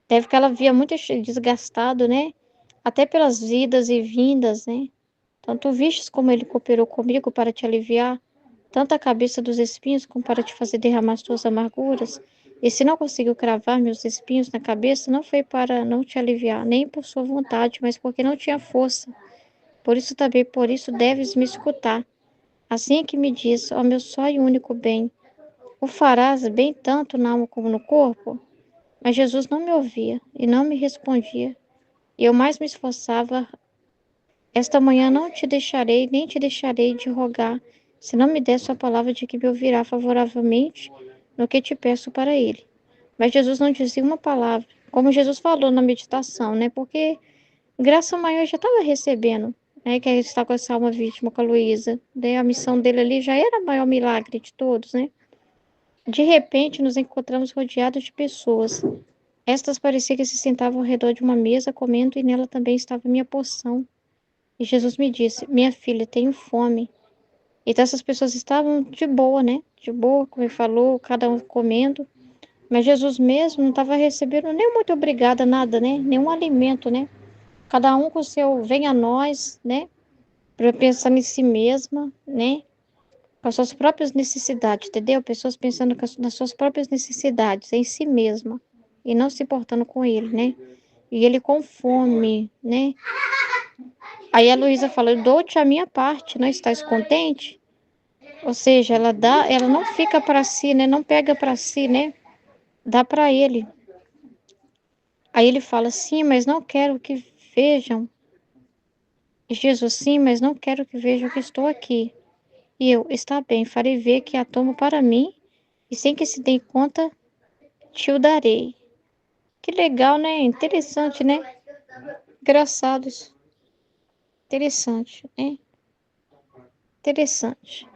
Deve que ela via muito desgastado, né? Até pelas vidas e vindas, né? Então, tu vistes como ele cooperou comigo para te aliviar tanto a cabeça dos espinhos como para te fazer derramar as tuas amarguras. E se não conseguiu cravar meus espinhos na cabeça, não foi para não te aliviar, nem por sua vontade, mas porque não tinha força. Por isso também, por isso deves me escutar. Assim é que me diz, ó meu só e único bem, o farás bem tanto na alma como no corpo? Mas Jesus não me ouvia e não me respondia. E eu mais me esforçava. Esta manhã não te deixarei, nem te deixarei de rogar, se não me der sua palavra de que me ouvirá favoravelmente no que te peço para ele. Mas Jesus não dizia uma palavra, como Jesus falou na meditação, né? Porque graça maior já estava recebendo, né? Que ele está com essa alma vítima, com a Luísa. Né? A missão dele ali já era o maior milagre de todos, né? De repente, nos encontramos rodeados de pessoas. Estas pareciam que se sentavam ao redor de uma mesa comendo e nela também estava minha porção. E Jesus me disse: Minha filha, tenho fome. Então essas pessoas estavam de boa, né? De boa, como ele falou, cada um comendo. Mas Jesus mesmo não estava recebendo nem muito obrigada, nada, né? Nenhum alimento, né? Cada um com o seu vem a nós, né? Para pensar em si mesma, né? Com as suas próprias necessidades, entendeu? Pessoas pensando nas suas próprias necessidades, em si mesma. E não se importando com ele, né? E ele com fome, né? Aí a Luísa falou: eu dou-te a minha parte, não estás contente? Ou seja, ela não fica para si, né? Não pega para si, né? Dá para ele. Aí ele fala: sim, mas não quero que vejam. E Jesus: sim, mas não quero que vejam que estou aqui. E eu: está bem, farei ver que a tomo para mim, e sem que se dê conta, te o darei. Que legal, né? Interessante, né? Engraçado isso. Interessante, né? Interessante.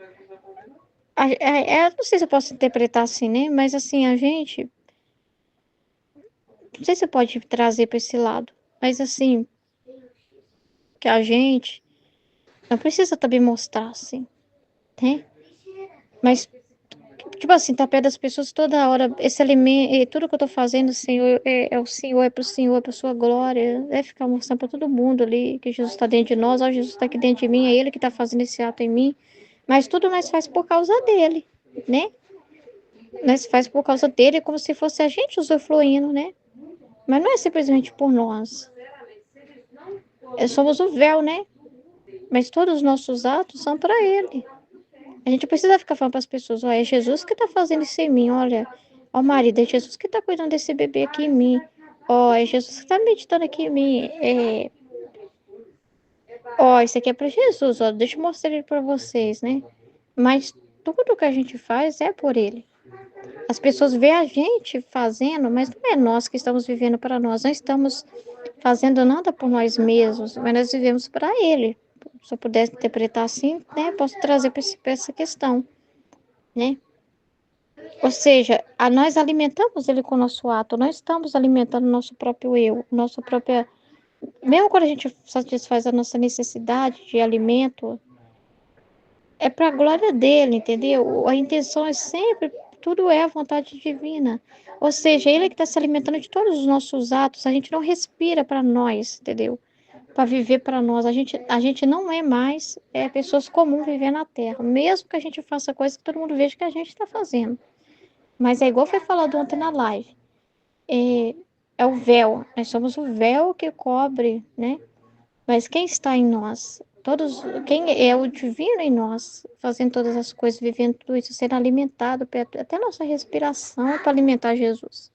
Não sei se eu posso interpretar assim, né? Mas assim, a gente. Não sei se você pode trazer para esse lado. Mas assim, que a gente não precisa também mostrar, assim, né? Mas, tipo assim, tá perto das pessoas toda hora. Esse alimento, tudo que eu tô fazendo, Senhor, é o Senhor, é pro Senhor, é pra sua glória. É ficar mostrando para todo mundo ali que Jesus está dentro de nós, ó, Jesus está aqui dentro de mim, é Ele que tá fazendo esse ato em mim. Mas tudo nós faz por causa dele, né? Nós faz por causa dele, como se fosse a gente usufruindo, né? Mas não é simplesmente por nós. Somos o véu, né? Mas todos os nossos atos são para ele. A gente precisa ficar falando para as pessoas: ó, é Jesus que está fazendo isso em mim, olha. Ó, marido, é Jesus que está cuidando desse bebê aqui em mim. Ó, é Jesus que está meditando aqui em mim. Ó, isso aqui é para Jesus, ó, deixa eu mostrar ele para vocês, né? Mas tudo que a gente faz é por ele. As pessoas veem a gente fazendo, mas não é nós que estamos vivendo para nós. Não estamos fazendo nada por nós mesmos, mas nós vivemos para Ele. Se eu pudesse interpretar assim, né, posso trazer para essa questão, né? Ou seja, nós alimentamos Ele com o nosso ato, nós estamos alimentando o nosso próprio eu, nossa própria. Mesmo quando a gente satisfaz a nossa necessidade de alimento, é para a glória dele, entendeu? A intenção é sempre, tudo é a vontade divina. Ou seja, ele é que está se alimentando de todos os nossos atos, a gente não respira para nós, entendeu? Para viver para nós. A gente não é mais pessoas comuns vivendo na Terra, mesmo que a gente faça coisas que todo mundo veja que a gente está fazendo. Mas é igual foi falado ontem na live. É o véu, nós somos o véu que cobre, né? Mas quem está em nós? Quem é o divino em nós, fazendo todas as coisas, vivendo tudo isso, sendo alimentado, até nossa respiração é para alimentar Jesus.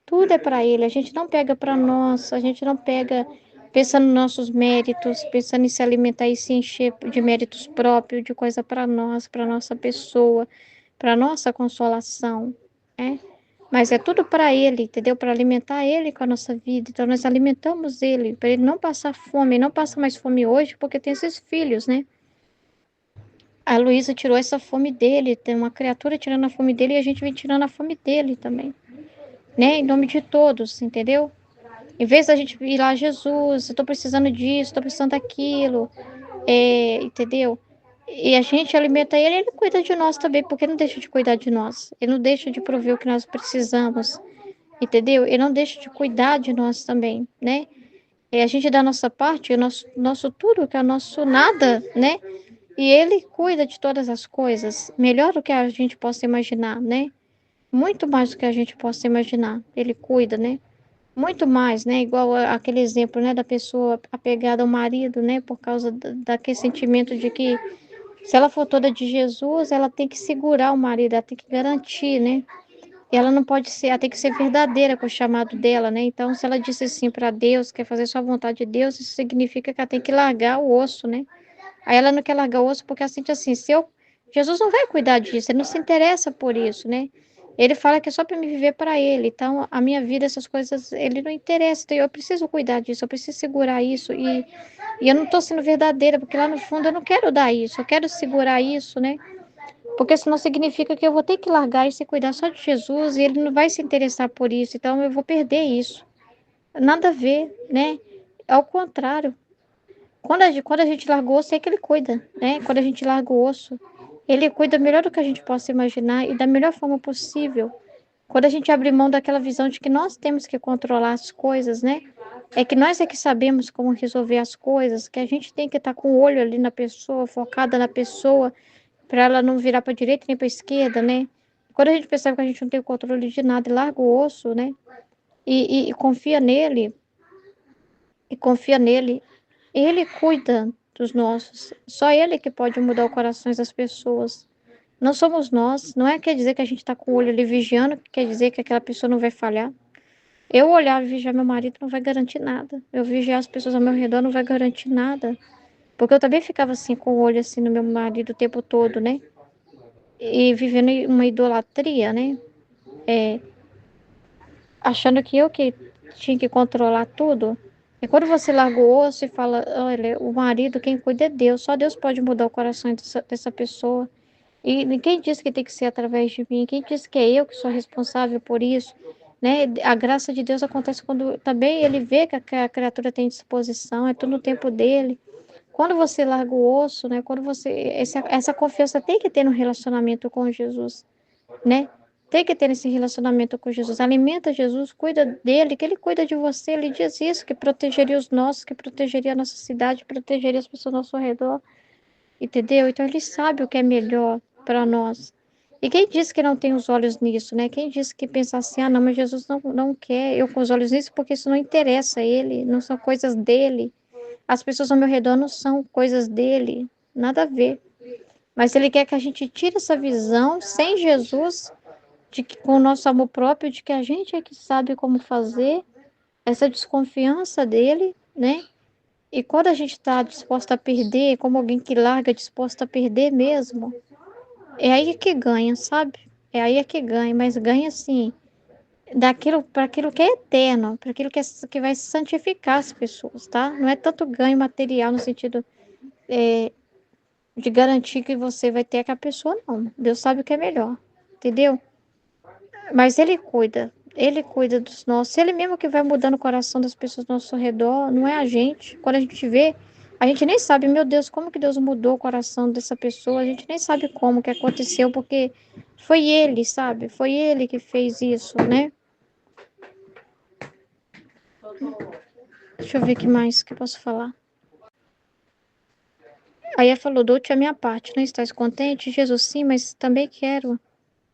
Tudo é para Ele, a gente não pega para nós, a gente não pega pensando nos nossos méritos, pensando em se alimentar e se encher de méritos próprios, de coisa para nós, para nossa pessoa, para nossa consolação, né? Mas é tudo para Ele, entendeu? Para alimentar Ele com a nossa vida. Então, nós alimentamos Ele, para Ele não passar fome. Ele não passa mais fome hoje, porque tem esses filhos, né? A Luísa tirou essa fome dele, tem uma criatura tirando a fome dele e a gente vem tirando a fome dele também, né? Em nome de todos, entendeu? Em vez da gente ir lá, Jesus, eu estou precisando disso, estou precisando daquilo, entendeu? E a gente alimenta ele, ele cuida de nós também, porque ele não deixa de cuidar de nós. Ele não deixa de prover o que nós precisamos. Entendeu? Ele não deixa de cuidar de nós também, né? E a gente dá a nossa parte, o nosso tudo, que é o nosso nada, né? E ele cuida de todas as coisas, melhor do que a gente possa imaginar, né? Muito mais do que a gente possa imaginar. Ele cuida, né? Muito mais, né? Igual aquele exemplo, né? Da pessoa apegada ao marido, né? Por causa daquele sentimento de que se ela for toda de Jesus, ela tem que segurar o marido, ela tem que garantir, né? Ela não pode ser, ela tem que ser verdadeira com o chamado dela, né? Então, se ela disse sim para Deus, quer fazer sua vontade de Deus, isso significa que ela tem que largar o osso, né? Aí ela não quer largar o osso porque ela sente assim, Jesus não vai cuidar disso, ele não se interessa por isso, né? Ele fala que é só para me viver para ele. Então, a minha vida, essas coisas, ele não interessa. Então, eu preciso cuidar disso, eu preciso segurar isso. E eu não estou sendo verdadeira, porque lá no fundo eu não quero dar isso, eu quero segurar isso, né? Porque senão significa que eu vou ter que largar e se cuidar só de Jesus e ele não vai se interessar por isso, então eu vou perder isso. Nada a ver, né? Ao contrário. Quando a gente larga o osso, é que ele cuida, né? Quando a gente larga o osso, ele cuida melhor do que a gente possa imaginar e da melhor forma possível. Quando a gente abre mão daquela visão de que nós temos que controlar as coisas, né? É que nós é que sabemos como resolver as coisas, que a gente tem que estar com o olho ali na pessoa, focada na pessoa, para ela não virar para a direita nem para a esquerda, né? Quando a gente percebe que a gente não tem o controle de nada e larga o osso, né? E confia nele, ele cuida dos nossos. Só ele que pode mudar os corações das pessoas. Não somos nós. Não quer dizer que a gente está com o olho ali vigiando, que quer dizer que aquela pessoa não vai falhar. Eu olhar e vigiar meu marido não vai garantir nada. Eu vigiar as pessoas ao meu redor não vai garantir nada. Porque eu também ficava assim, com o olho assim no meu marido o tempo todo, né? E vivendo uma idolatria, né? Achando que eu que tinha que controlar tudo. E quando você larga o osso e fala, olha, o marido, quem cuida é Deus, só Deus pode mudar o coração dessa pessoa. E ninguém disse que tem que ser através de mim, quem disse que é eu que sou responsável por isso, né? A graça de Deus acontece quando também ele vê que a criatura tem disposição, é tudo no tempo dele. Quando você larga o osso, né? Quando essa confiança tem que ter no relacionamento com Jesus, né? Tem que ter esse relacionamento com Jesus. Alimenta Jesus, cuida dele, que ele cuida de você. Ele diz isso, que protegeria os nossos, que protegeria a nossa cidade, protegeria as pessoas ao nosso redor. Entendeu? Então ele sabe o que é melhor para nós. E quem disse que não tem os olhos nisso, né? Quem disse que pensa assim, não, mas Jesus não quer eu com os olhos nisso, porque isso não interessa a ele, não são coisas dele. As pessoas ao meu redor não são coisas dele, nada a ver. Mas ele quer que a gente tire essa visão sem Jesus, de que, com o nosso amor próprio, de que a gente é que sabe como fazer, essa desconfiança dele, né? E quando a gente está disposta a perder, como alguém que larga disposta a perder mesmo, é aí que ganha, sabe? É aí é que ganha, mas ganha assim, daquilo para aquilo que é eterno, para aquilo que vai santificar as pessoas, tá? Não é tanto ganho material no sentido de garantir que você vai ter com a pessoa, não. Deus sabe o que é melhor, entendeu? Mas Ele cuida dos nossos. Ele mesmo que vai mudando o coração das pessoas ao nosso redor, não é a gente. Quando a gente vê, a gente nem sabe, meu Deus, como que Deus mudou o coração dessa pessoa. A gente nem sabe como que aconteceu, porque foi Ele, sabe? Foi Ele que fez isso, né? Deixa eu ver o que mais que eu posso falar. Aí ela falou, dou-te a minha parte, não estás contente? Jesus, sim, mas também quero.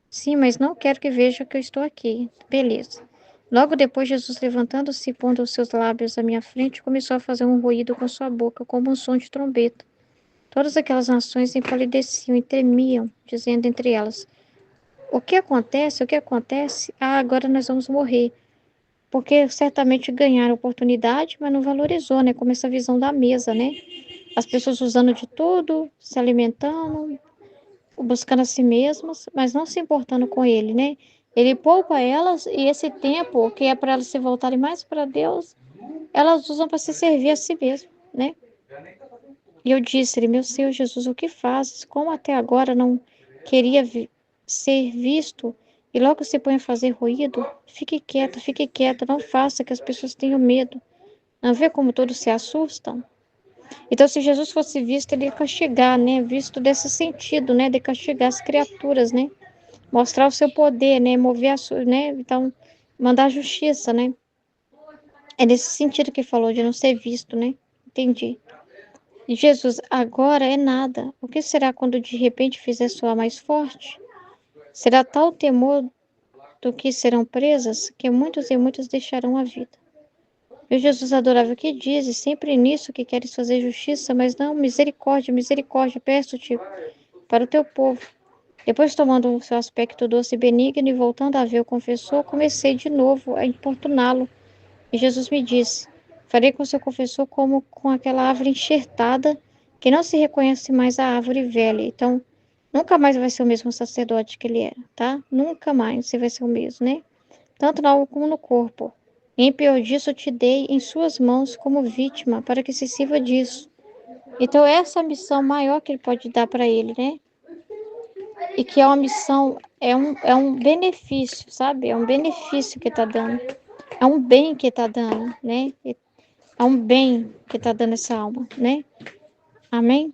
Sim, mas não quero que veja que eu estou aqui. Beleza. Logo depois, Jesus, levantando-se e pondo os seus lábios à minha frente, começou a fazer um ruído com sua boca, como um som de trombeta. Todas aquelas nações empalideciam e tremiam, dizendo entre elas: O que acontece? O que acontece? Ah, agora nós vamos morrer. Porque certamente ganharam a oportunidade, mas não valorizou, né? Como essa visão da mesa, né? As pessoas usando de tudo, se alimentando, buscando a si mesmas, mas não se importando com ele, né? Ele poupa elas e esse tempo que é para elas se voltarem mais para Deus, elas usam para se servir a si mesmas, né? E eu disse-lhe, meu Senhor Jesus, o que fazes? Como até agora não queria ser visto e logo se põe a fazer ruído? Fique quieta, não faça que as pessoas tenham medo. Não vê como todos se assustam? Então, se Jesus fosse visto, ele ia castigar, né? Visto desse sentido, né? De castigar as criaturas, né? Mostrar o seu poder, né? Mover a sua, né? Então, mandar a justiça, né? É nesse sentido que falou, de não ser visto, né? Entendi. E Jesus, agora é nada. O que será quando de repente fizer soar mais forte? Será tal o temor do que serão presas que muitos e muitas deixarão a vida. Meu Jesus adorável, que dizes sempre nisso que queres fazer justiça, mas não, misericórdia, misericórdia, peço-te para o teu povo. Depois, tomando o seu aspecto doce e benigno e voltando a ver o confessor, comecei de novo a importuná-lo. E Jesus me disse: Farei com o seu confessor como com aquela árvore enxertada, que não se reconhece mais a árvore velha. Então, nunca mais vai ser o mesmo sacerdote que ele era, tá? Nunca mais você vai ser o mesmo, né? Tanto na alma como no corpo. E em pior disso, eu te dei em suas mãos como vítima, para que se sirva disso. Então, essa é a missão maior que ele pode dar para ele, né? E que é uma missão, é um benefício, sabe? É um benefício que está dando. É um bem que está dando, né? É um bem que está dando essa alma, né? Amém?